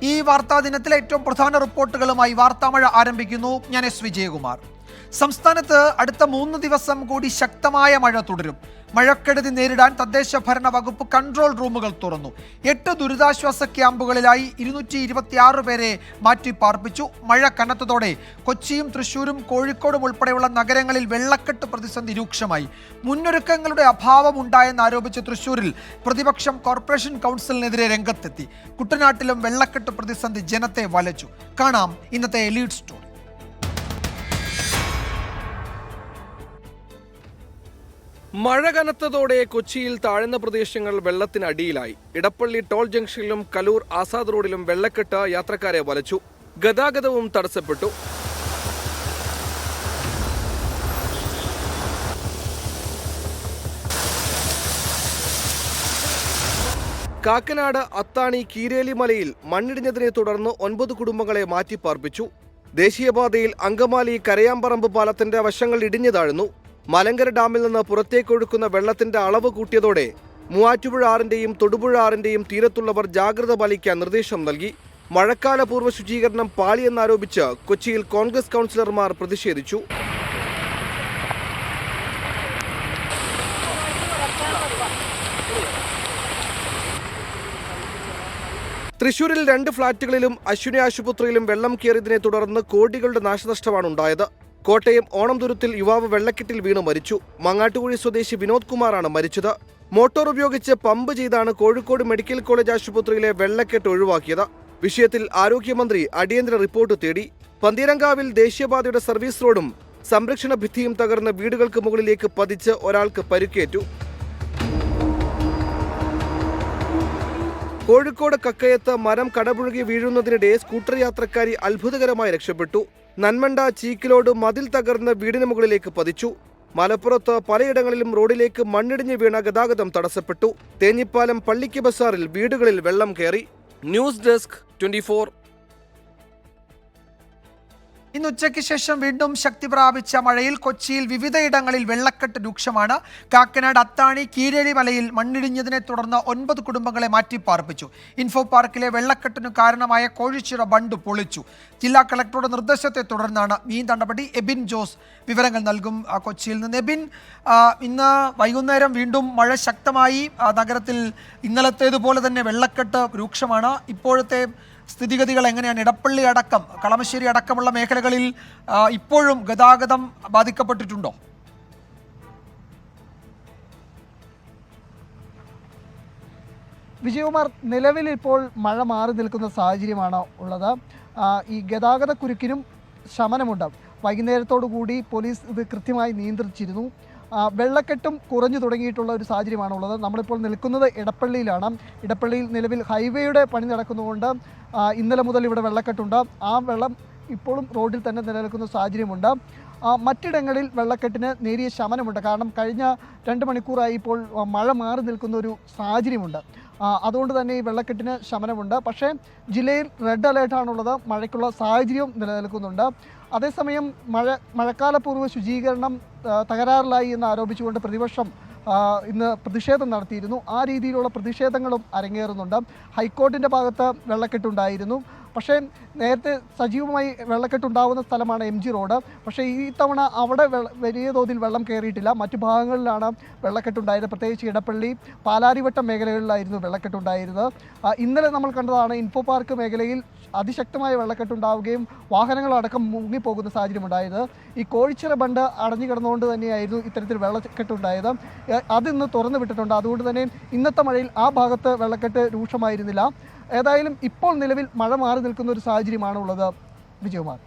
ഈ വാർത്താ ദിനത്തിലെ ഏറ്റവും പ്രധാന റിപ്പോർട്ടുകളുമായി വാർത്താമഴ ആരംഭിക്കുന്നു. ഞാൻ എസ് വിജയകുമാർ. സംസ്ഥാനത്ത് അടുത്ത 3 ദിവസം കൂടി ശക്തമായ മഴ തുടരും. മഴക്കെടുതി നേരിടാൻ തദ്ദേശ ഭരണ വകുപ്പ് കൺട്രോൾ റൂമുകൾ തുറന്നു. 8 ദുരിതാശ്വാസ ക്യാമ്പുകളിലായി 226 പേരെ മാറ്റി പാർപ്പിച്ചു. മഴ കനത്തതോടെ കൊച്ചിയും തൃശ്ശൂരും കോഴിക്കോടും ഉൾപ്പെടെയുള്ള നഗരങ്ങളിൽ വെള്ളക്കെട്ട് പ്രതിസന്ധി രൂക്ഷമായി. മുന്നൊരുക്കങ്ങളുടെ അഭാവം ഉണ്ടായെന്നാരോപിച്ച് തൃശ്ശൂരിൽ പ്രതിപക്ഷം കോർപ്പറേഷൻ കൗൺസിലിനെതിരെ രംഗത്തെത്തി. കുട്ടനാട്ടിലും വെള്ളക്കെട്ട് പ്രതിസന്ധി ജനത്തെ വലച്ചു. കാണാം ഇന്നത്തെ ലീഡ് സ്റ്റോറി. മഴ കനത്തതോടെ കൊച്ചിയിൽ താഴ്ന്ന പ്രദേശങ്ങൾ വെള്ളത്തിനടിയിലായി. ഇടപ്പള്ളി ടോൾ ജംഗ്ഷനിലും കലൂർ ആസാദ് റോഡിലും വെള്ളക്കെട്ട് യാത്രക്കാരെ വലച്ചു. ഗതാഗതവും തടസ്സപ്പെട്ടു. കാക്കനാട് അത്താണി കീരേലി മലയിൽ മണ്ണിടിഞ്ഞതിനെ തുടർന്ന് 9 കുടുംബങ്ങളെ മാറ്റിപ്പാർപ്പിച്ചു. ദേശീയപാതയിൽ അങ്കമാലി കരയാമ്പറമ്പ് പാലത്തിന്റെ വശങ്ങൾ ഇടിഞ്ഞു താഴ്ന്നു. മലങ്കര ഡാമിൽ നിന്ന് പുറത്തേക്കൊഴുക്കുന്ന വെള്ളത്തിന്റെ അളവ് കൂട്ടിയതോടെ മൂവാറ്റുപുഴ ആറിന്റെയും തൊടുപുഴ ആറിന്റെയും തീരത്തുള്ളവർ ജാഗ്രത പാലിക്കാൻ നിർദ്ദേശം നൽകി. മഴക്കാലപൂർവ്വ ശുചീകരണം പാളിയെന്നാരോപിച്ച് കൊച്ചിയിൽ കോൺഗ്രസ് കൗൺസിലർമാർ പ്രതിഷേധിച്ചു. തൃശൂരിൽ 2 ഫ്ളാറ്റുകളിലും അശ്വിനി ആശുപത്രിയിലും വെള്ളം കയറിയതിനെ തുടർന്ന് കോടികളുടെ നാശനഷ്ടമാണ് ഉണ്ടായത്. കോട്ടയം ഓണംതുരുത്തിൽ യുവാവ് വെള്ളക്കെട്ടിൽ വീണ് മരിച്ചു. മങ്ങാട്ടുകുഴി സ്വദേശി വിനോദ് കുമാറാണ് മരിച്ചത്. മോട്ടോർ ഉപയോഗിച്ച് പമ്പ് ചെയ്താണ് കോഴിക്കോട് മെഡിക്കൽ കോളേജ് ആശുപത്രിയിലെ വെള്ളക്കെട്ട് ഒഴിവാക്കിയത്. വിഷയത്തിൽ ആരോഗ്യമന്ത്രി അടിയന്തര റിപ്പോർട്ട് തേടി. പന്തീരങ്കാവിൽ ദേശീയപാതയുടെ സർവീസ് റോഡും സംരക്ഷണ ഭിത്തിയും തകർന്ന് വീടുകൾക്ക് മുകളിലേക്ക് പതിച്ച് ഒരാൾക്ക് പരിക്കേറ്റു. കോഴിക്കോട് കക്കയത്ത് മരം കടപുഴകി വീഴുന്നതിനിടെ സ്കൂട്ടർ യാത്രക്കാരി അത്ഭുതകരമായി രക്ഷപ്പെട്ടു. നന്മണ്ട ചീക്കിലോട് മതിൽ തകർന്ന് വീടിന് മുകളിലേക്ക് പതിച്ചു. മലപ്പുറത്ത് പലയിടങ്ങളിലും റോഡിലേക്ക് മണ്ണിടിഞ്ഞ് വീണ ഗതാഗതം തടസ്സപ്പെട്ടു. തേഞ്ഞിപ്പാലം പള്ളിക്ക് ബസാറിൽ വീടുകളിൽ വെള്ളം കയറി. News desk 24. ഇന്ന് ഉച്ചയ്ക്ക് ശേഷം വീണ്ടും ശക്തി പ്രാപിച്ച മഴയിൽ കൊച്ചിയിൽ വിവിധയിടങ്ങളിൽ വെള്ളക്കെട്ട് രൂക്ഷമാണ്. കാക്കനാട് അത്താണി കീരേലി മലയിൽ മണ്ണിടിഞ്ഞതിനെ തുടർന്ന് 9 കുടുംബങ്ങളെ മാറ്റിപ്പാർപ്പിച്ചു. ഇൻഫോ പാർക്കിലെ വെള്ളക്കെട്ടിനു കാരണമായ കോഴിച്ചിറ ബണ്ട് പൊളിച്ചു. ജില്ലാ കളക്ടറുടെ നിർദ്ദേശത്തെ തുടർന്നാണ് ഈ നടപടി. എബിൻ ജോസ് വിവരങ്ങൾ നൽകും കൊച്ചിയിൽ നിന്ന്. എബിൻ, ഇന്ന് വൈകുന്നേരം വീണ്ടും മഴ ശക്തമായി. നഗരത്തിൽ ഇന്നലത്തേതുപോലെ തന്നെ വെള്ളക്കെട്ട് രൂക്ഷമാണ്. ഇപ്പോഴത്തെ സ്ഥിതിഗതികൾ എങ്ങനെയാണ്? ഇടപ്പള്ളി അടക്കം കളമശ്ശേരി അടക്കമുള്ള മേഖലകളിൽ ഇപ്പോഴും ഗതാഗതം ബാധിക്കപ്പെട്ടിട്ടുണ്ടോ? വിജയകുമാർ, നിലവിൽ ഇപ്പോൾ മഴ മാറി നിൽക്കുന്ന സാഹചര്യമാണ് ഉള്ളത്. ഈ ഗതാഗത കുരുക്കിനും ശമനമുണ്ട്. വൈകുന്നേരത്തോടു കൂടി പോലീസ് ഇത് കൃത്യമായി നിയന്ത്രിച്ചിരുന്നു. വെള്ളക്കെട്ടും കുറഞ്ഞു തുടങ്ങിയിട്ടുള്ള ഒരു സാഹചര്യമാണുള്ളത്. നമ്മളിപ്പോൾ നിൽക്കുന്നത് ഇടപ്പള്ളിയിലാണ്. ഇടപ്പള്ളിയിൽ നിലവിൽ ഹൈവേയുടെ പണി നടക്കുന്നതുകൊണ്ട് ഇന്നലെ മുതൽ ഇവിടെ വെള്ളക്കെട്ടുണ്ട്. ആ വെള്ളം ഇപ്പോഴും റോഡിൽ തന്നെ നിലനിൽക്കുന്ന സാഹചര്യമുണ്ട്. മറ്റിടങ്ങളിൽ വെള്ളക്കെട്ടിന് നേരിയ ശമനമുണ്ട്. കാരണം കഴിഞ്ഞ 2 മണിക്കൂറായി ഇപ്പോൾ മഴ മാറി നിൽക്കുന്ന ഒരു സാഹചര്യമുണ്ട്. അതുകൊണ്ട് തന്നെ ഈ വെള്ളക്കെട്ടിന് ശമനമുണ്ട്. പക്ഷേ ജില്ലയിൽ റെഡ് അലേർട്ടാണുള്ളത്. മഴയ്ക്കുള്ള സാഹചര്യം നിലനിൽക്കുന്നുണ്ട്. അതേസമയം മഴക്കാലപൂർവ്വ ശുചീകരണം തകരാറിലായി എന്ന് ആരോപിച്ചുകൊണ്ട് പ്രതിപക്ഷം ഇന്ന് പ്രതിഷേധം നടത്തിയിരുന്നു. ആ രീതിയിലുള്ള പ്രതിഷേധങ്ങളും അരങ്ങേറുന്നുണ്ട്. ഹൈക്കോർട്ടിൻ്റെ ഭാഗത്ത് വെള്ളക്കെട്ടുണ്ടായിരുന്നു. പക്ഷേ നേരത്തെ സജീവമായി വെള്ളക്കെട്ടുണ്ടാകുന്ന സ്ഥലമാണ് MG റോഡ്. പക്ഷേ ഈ തവണ അവിടെ വലിയ തോതിൽ വെള്ളം കയറിയിട്ടില്ല. മറ്റു ഭാഗങ്ങളിലാണ് വെള്ളക്കെട്ടുണ്ടായത്. പ്രത്യേകിച്ച് ഇടപ്പള്ളി, പാലാരിവട്ടം മേഖലകളിലായിരുന്നു വെള്ളക്കെട്ടുണ്ടായിരുന്നത്. ഇന്നലെ നമ്മൾ കണ്ടതാണ് ഇൻഫോ പാർക്ക് മേഖലയിൽ അതിശക്തമായ വെള്ളക്കെട്ടുണ്ടാവുകയും വാഹനങ്ങളടക്കം മുങ്ങിപ്പോകുന്ന സാഹചര്യം ഉണ്ടായത്. ഈ കോഴിച്ചിറ ബണ്ട് അടഞ്ഞു കിടന്നുകൊണ്ട് തന്നെയായിരുന്നു ഇത്തരത്തിൽ വെള്ളക്കെട്ടുണ്ടായത്. അതിന്ന് തുറന്നു വിട്ടിട്ടുണ്ട്. അതുകൊണ്ട് തന്നെ ഇന്നത്തെ മഴയിൽ ആ ഭാഗത്ത് വെള്ളക്കെട്ട് രൂക്ഷമായിരുന്നില്ല. ഏതായാലും ഇപ്പോൾ നിലവിൽ മഴ മാറി നിൽക്കുന്ന ഒരു സാഹചര്യമാണ് ഉള്ളത്. വിജയകുമാർ,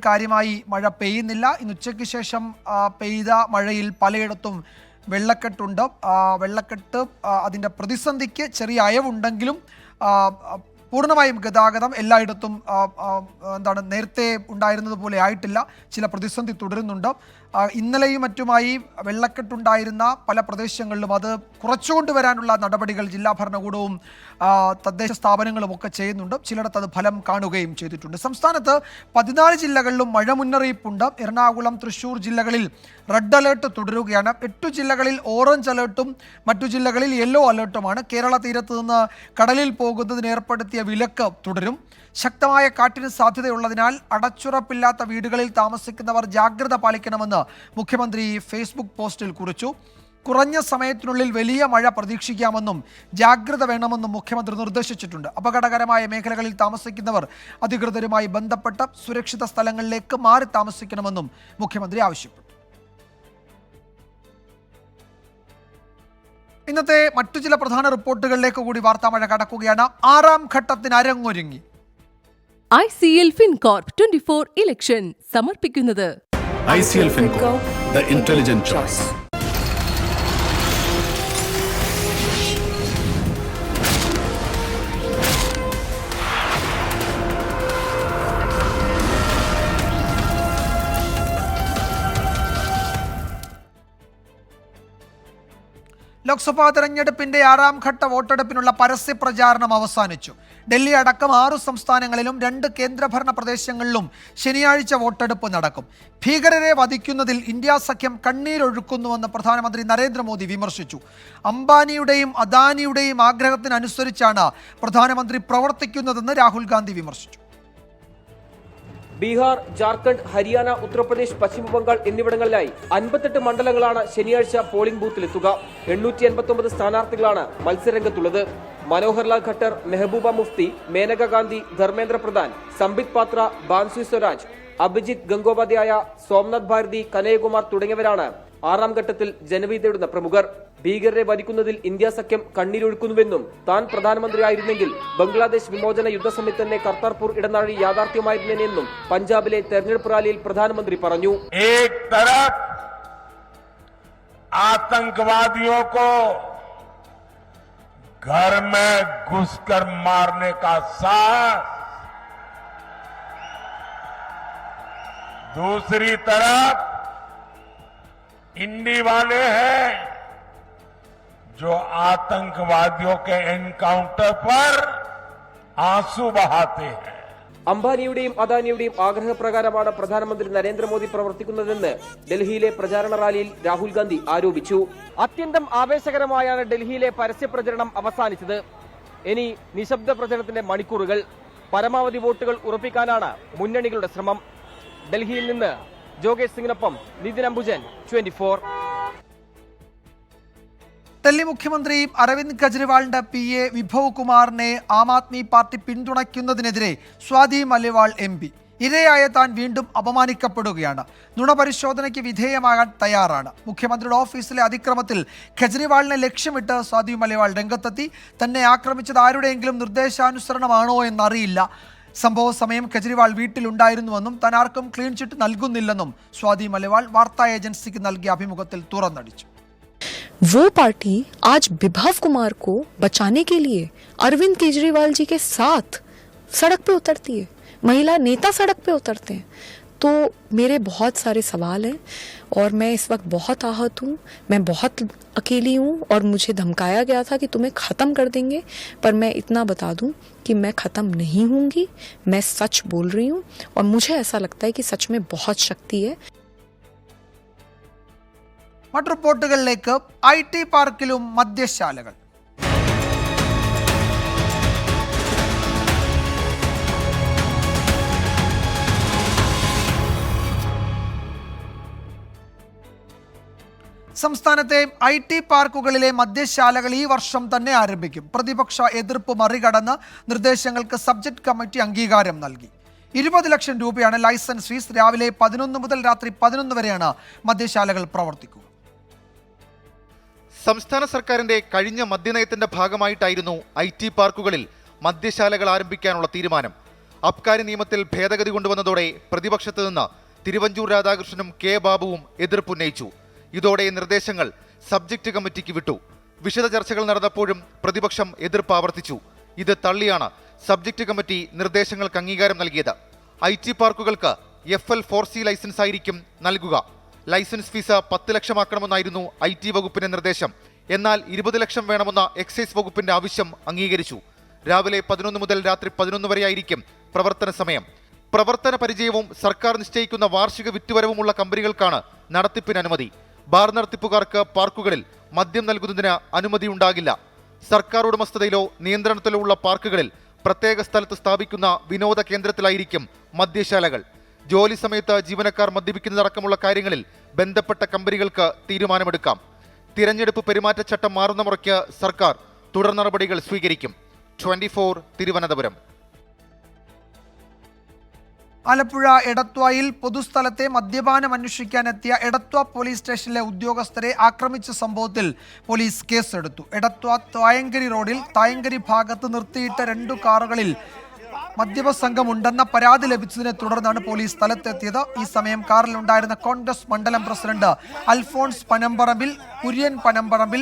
കാര്യമായി മഴ പെയ്യുന്നില്ല. ഇന്ന് ഉച്ചയ്ക്ക് ശേഷം പെയ്ത മഴയിൽ പലയിടത്തും വെള്ളക്കെട്ടുണ്ട്. വെള്ളക്കെട്ട് അതിൻ്റെ പ്രതിസന്ധിക്ക് ചെറിയ അയവുണ്ടെങ്കിലും പൂർണ്ണമായും ഗതാഗതം എല്ലായിടത്തും നേരത്തെ ഉണ്ടായിരുന്നത് പോലെ ആയിട്ടില്ല. ചില പ്രതിസന്ധി തുടരുന്നുണ്ട്. ഇന്നലെയും മറ്റുമായി വെള്ളക്കെട്ടുണ്ടായിരുന്ന പല പ്രദേശങ്ങളിലും അത് കുറച്ചുകൊണ്ടുവരാനുള്ള നടപടികൾ ജില്ലാ ഭരണകൂടവും തദ്ദേശ സ്ഥാപനങ്ങളും ഒക്കെ ചെയ്യുന്നുണ്ട്. ചിലയിടത്ത് അത് ഫലം കാണുകയും ചെയ്തിട്ടുണ്ട്. സംസ്ഥാനത്ത് 14 ജില്ലകളിലും മഴ മുന്നറിയിപ്പുണ്ട്. എറണാകുളം, തൃശ്ശൂർ ജില്ലകളിൽ റെഡ് അലേർട്ട് തുടരുകയാണ്. 8 ജില്ലകളിൽ ഓറഞ്ച് അലേർട്ടും മറ്റു ജില്ലകളിൽ യെല്ലോ അലേർട്ടുമാണ്. കേരള തീരത്ത് നിന്ന് കടലിൽ പോകുന്നതിന് ഏർപ്പെടുത്തിയ വിലക്ക് തുടരും. ശക്തമായ കാറ്റിന് സാധ്യതയുള്ളതിനാൽ അടച്ചുറപ്പില്ലാത്ത വീടുകളിൽ താമസിക്കുന്നവർ ജാഗ്രത പാലിക്കണമെന്ന് മുഖ്യമന്ത്രി ഫേസ്ബുക്ക് പോസ്റ്റിൽ കുറിച്ചു. കുറഞ്ഞ സമയത്തിനുള്ളിൽ വലിയ മഴ പ്രതീക്ഷിക്കാമെന്നും ജാഗ്രത വേണമെന്നും മുഖ്യമന്ത്രി നിർദ്ദേശിച്ചിട്ടുണ്ട്. അപകടകരമായ മേഖലകളിൽ താമസിക്കുന്നവർ അധികൃതരുമായി ബന്ധപ്പെട്ട സുരക്ഷിത സ്ഥലങ്ങളിലേക്ക് മാറി താമസിക്കണമെന്നും മുഖ്യമന്ത്രി ആവശ്യപ്പെട്ടു. ഇന്നത്തെ മറ്റു ചില പ്രധാന റിപ്പോർട്ടുകളിലേക്ക് കൂടി വാർത്താ മഴ കടക്കുകയാണ്. 6ാം ഘട്ടത്തിന് അരങ്ങൊരുങ്ങി. ICL FinCorp 24 ഇലക്ഷൻ സമർപ്പിക്കുന്നത് ICL FinCorp, the intelligent choice. Lok Sabha തെരഞ്ഞെടുപ്പിന്റെ 6ാം ഘട്ട വോട്ടെടുപ്പിനുള്ള പരസ്യ പ്രചാരണം അവസാനിച്ചു. ഡൽഹി അടക്കം 6 സംസ്ഥാനങ്ങളിലും 2 കേന്ദ്രഭരണ പ്രദേശങ്ങളിലും ശനിയാഴ്ച വോട്ടെടുപ്പ് നടക്കും. ഭീകരരെ വധിക്കുന്നതിൽ ഇന്ത്യ സഖ്യം കണ്ണീരൊഴുക്കുന്നുവെന്ന് പ്രധാനമന്ത്രി നരേന്ദ്രമോദി വിമർശിച്ചു. അംബാനിയുടെയും അദാനിയുടെയും ആഗ്രഹത്തിനനുസരിച്ചാണ് പ്രധാനമന്ത്രി പ്രവർത്തിക്കുന്നതെന്ന് രാഹുൽ ഗാന്ധി വിമർശിച്ചു. ബീഹാർ, ജാർഖണ്ഡ്, ഹരിയാന, ഉത്തർപ്രദേശ്, പശ്ചിമ ബംഗാൾ എന്നിവിടങ്ങളിലായി 58 മണ്ഡലങ്ങളാണ് ശനിയാഴ്ച പോളിംഗ് ബൂത്തിലെത്തുക. 889 സ്ഥാനാർത്ഥികളാണ് മത്സരരംഗത്തുള്ളത്. മനോഹർലാൽ ഖട്ടർ, മെഹബൂബ മുഫ്തി, മേനക ഗാന്ധി, ധർമ്മേന്ദ്ര പ്രധാൻ, സംബിത് പാത്ര, ബാൻസി സ്വരാജ്, അഭിജിത്ത് ഗംഗോപാധ്യായ, സോംനാഥ് ഭാരതി, കനയ്യകുമാർ തുടങ്ങിയവരാണ് 6ാം ഘട്ടത്തിൽ ജനവിധി തേടുന്ന പ്രമുഖർ. ഭീകരരെ വധിക്കുന്നതിൽ ഇന്ത്യ സഖ്യം കണ്ണീരൊഴുക്കുന്നുവെന്നും താൻ പ്രധാനമന്ത്രിയായിരുന്നെങ്കിൽ ബംഗ്ലാദേശ് വിമോചന യുദ്ധസമിതി തന്നെ കർത്താർപൂർ ഇടനാഴി യാഥാർത്ഥ്യമായിരുന്നെന്നും പഞ്ചാബിലെ തെരഞ്ഞെടുപ്പ് റാലിയിൽ പ്രധാനമന്ത്രി പറഞ്ഞു. आतंकवादियों को घर में घुसकर मारने का साहस, दूसरी तरफ इंडी वाले हैं जो आतंकवादियों के एनकाउंटर पर आंसू बहाते हैं. അംബാനിയുടെയും അദാനിയുടെയും ആഗ്രഹപ്രകാരമാണ് പ്രധാനമന്ത്രി നരേന്ദ്രമോദി പ്രവർത്തിക്കുന്നതെന്ന് ഡൽഹിയിലെ പ്രചാരണ റാലിയിൽ രാഹുൽ ഗാന്ധി ആരോപിച്ചു. അത്യന്തം ആവേശകരമായാണ് ഡൽഹിയിലെ പരസ്യ പ്രചരണം അവസാനിച്ചത്. ഇനി നിശബ്ദ പ്രചരണത്തിന്റെ മണിക്കൂറുകൾ. പരമാവധി വോട്ടുകൾ ഉറപ്പിക്കാനാണ് മുന്നണികളുടെ ശ്രമം. ഡൽഹിയിൽ നിന്ന് ജോഗേഷ് സിംഗിനൊപ്പം നിതിൻ അംബുജൻ, 24. ഡൽഹി മുഖ്യമന്ത്രി അരവിന്ദ് കെജ്രിവാളിന്റെ PA വിഭവ് കുമാറിനെ ആം ആദ്മി പാർട്ടി പിന്തുണയ്ക്കുന്നതിനെതിരെ സ്വാതി മലിവാൾ MP ഇരയായ താൻ വീണ്ടും അപമാനിക്കപ്പെടുകയാണ്. നുണപരിശോധനയ്ക്ക് വിധേയമാകാൻ തയ്യാറാണ്. മുഖ്യമന്ത്രിയുടെ ഓഫീസിലെ അതിക്രമത്തിൽ കെജ്രിവാളിനെ ലക്ഷ്യമിട്ട് സ്വാതി മലിവാൾ രംഗത്തെത്തി. തന്നെ ആക്രമിച്ചത് ആരുടെയെങ്കിലും നിർദ്ദേശാനുസരണമാണോ എന്നറിയില്ല. സംഭവ സമയം കെജ്രിവാൾ വീട്ടിലുണ്ടായിരുന്നുവെന്നും താൻ ആർക്കും ക്ലീൻ ചിറ്റ് നൽകുന്നില്ലെന്നും സ്വാതി മലിവാൾ വാർത്താ ഏജൻസിക്ക് നൽകിയ അഭിമുഖത്തിൽ തുറന്നടിച്ചു. वो पार्टी आज विभव कुमार को बचाने के लिए अरविंद केजरीवाल जी के साथ सड़क पे उतरती है, महिला नेता सड़क पे उतरते हैं. तो मेरे बहुत सारे सवाल हैं और मैं इस वक्त बहुत आहत हूँ. मैं बहुत अकेली हूँ और मुझे धमकाया गया था कि तुम्हें ख़त्म कर देंगे, पर मैं इतना बता दूँ कि मैं ख़त्म नहीं होंगी. मैं सच बोल रही हूँ और मुझे ऐसा लगता है कि सच में बहुत शक्ति है. മറ്റു റിപ്പോർട്ടുകളിലേക്ക്. IT പാർക്കിലും മദ്യശാലകൾ. സംസ്ഥാനത്തെ IT പാർക്കുകളിലെ മദ്യശാലകൾ ഈ വർഷം തന്നെ ആരംഭിക്കും. പ്രതിപക്ഷ എതിർപ്പ് മറികടന്ന് നിർദ്ദേശങ്ങൾക്ക് സബ്ജക്ട് കമ്മിറ്റി അംഗീകാരം നൽകി. 20 ലക്ഷം രൂപയാണ് ലൈസൻസ് ഫീസ്. രാവിലെ 11 മുതൽ രാത്രി 11 വരെയാണ് മദ്യശാലകൾ പ്രവർത്തിക്കുക. സംസ്ഥാന സർക്കാരിന്റെ കഴിഞ്ഞ മദ്യനയത്തിന്റെ ഭാഗമായിട്ടായിരുന്നു IT പാർക്കുകളിൽ മദ്യശാലകൾ ആരംഭിക്കാനുള്ള തീരുമാനം. അബ്കാരി നിയമത്തിൽ ഭേദഗതി കൊണ്ടുവന്നതോടെ പ്രതിപക്ഷത്ത് നിന്ന് തിരുവഞ്ചൂർ രാധാകൃഷ്ണനും K ബാബുവും എതിർപ്പുന്നയിച്ചു. ഇതോടെ നിർദ്ദേശങ്ങൾ സബ്ജക്ട് കമ്മിറ്റിക്ക് വിട്ടു. വിശദ ചർച്ചകൾ നടന്നപ്പോഴും പ്രതിപക്ഷം എതിർപ്പ് ആവർത്തിച്ചു. ഇത് തള്ളിയാണ് സബ്ജക്ട് കമ്മിറ്റി നിർദ്ദേശങ്ങൾക്ക് അംഗീകാരം നൽകിയത്. IT പാർക്കുകൾക്ക് FL 4C ലൈസൻസ് ആയിരിക്കും നൽകുക. ലൈസൻസ് ഫീസ് 10 ലക്ഷമാക്കണമെന്നായിരുന്നു IT വകുപ്പിന്റെ നിർദ്ദേശം. എന്നാൽ 20 ലക്ഷം വേണമെന്ന എക്സൈസ് വകുപ്പിന്റെ ആവശ്യം അംഗീകരിച്ചു. രാവിലെ 11 മുതൽ രാത്രി 11 വരെയായിരിക്കും പ്രവർത്തന സമയം. പ്രവർത്തന പരിചയവും സർക്കാർ നിശ്ചയിക്കുന്ന വാർഷിക വിറ്റുവരവുമുള്ള കമ്പനികൾക്കാണ് നടത്തിപ്പിന് അനുമതി. ബാർ നടത്തിപ്പുകാർക്ക് പാർക്കുകളിൽ മദ്യം നൽകുന്നതിന് അനുമതി ഉണ്ടാകില്ല. സർക്കാർ ഉടമസ്ഥതയിലോ നിയന്ത്രണത്തിലോ ഉള്ള പാർക്കുകളിൽ പ്രത്യേക സ്ഥലത്ത് സ്ഥാപിക്കുന്ന വിനോദ കേന്ദ്രത്തിലായിരിക്കും മദ്യശാലകൾ. ജോലി സമയത്ത് ജീവനക്കാർ മദ്യപിക്കുന്നതടക്കമുള്ള കാര്യങ്ങളിൽ ബന്ധപ്പെട്ട കമ്പനികൾക്ക് തീരുമാനമെടുക്കാം. തിരഞ്ഞെടുപ്പ് പെരുമാറ്റച്ചട്ടം മാറുന്ന മുറയ്ക്ക് സർക്കാർ തുടർ നടപടികൾ സ്വീകരിക്കും. 24 തിരുവനന്തപുരം. ആലപ്പുഴ എടത്വയിൽ പൊതുസ്ഥലത്തെ മദ്യപാനം അന്വേഷിക്കാനെത്തിയ എടത്വ പോലീസ് സ്റ്റേഷനിലെ ഉദ്യോഗസ്ഥരെ ആക്രമിച്ച സംഭവത്തിൽ പോലീസ് കേസെടുത്തു. എടത്വ തായങ്കരി റോഡിൽ തായങ്കരി ഭാഗത്ത് നിർത്തിയിട്ട 2 കാറുകളിൽ മദ്യപ സംഘമുണ്ടെന്ന പരാതി ലഭിച്ചതിനെ തുടർന്നാണ് പോലീസ് സ്ഥലത്തെത്തിയത്. ഈ സമയം കാറിലുണ്ടായിരുന്ന കോൺഗ്രസ് മണ്ഡലം പ്രസിഡന്റ് അൽഫോൺസ് പനമ്പറമ്പിൽ, കുര്യൻ പനമ്പറമ്പിൽ,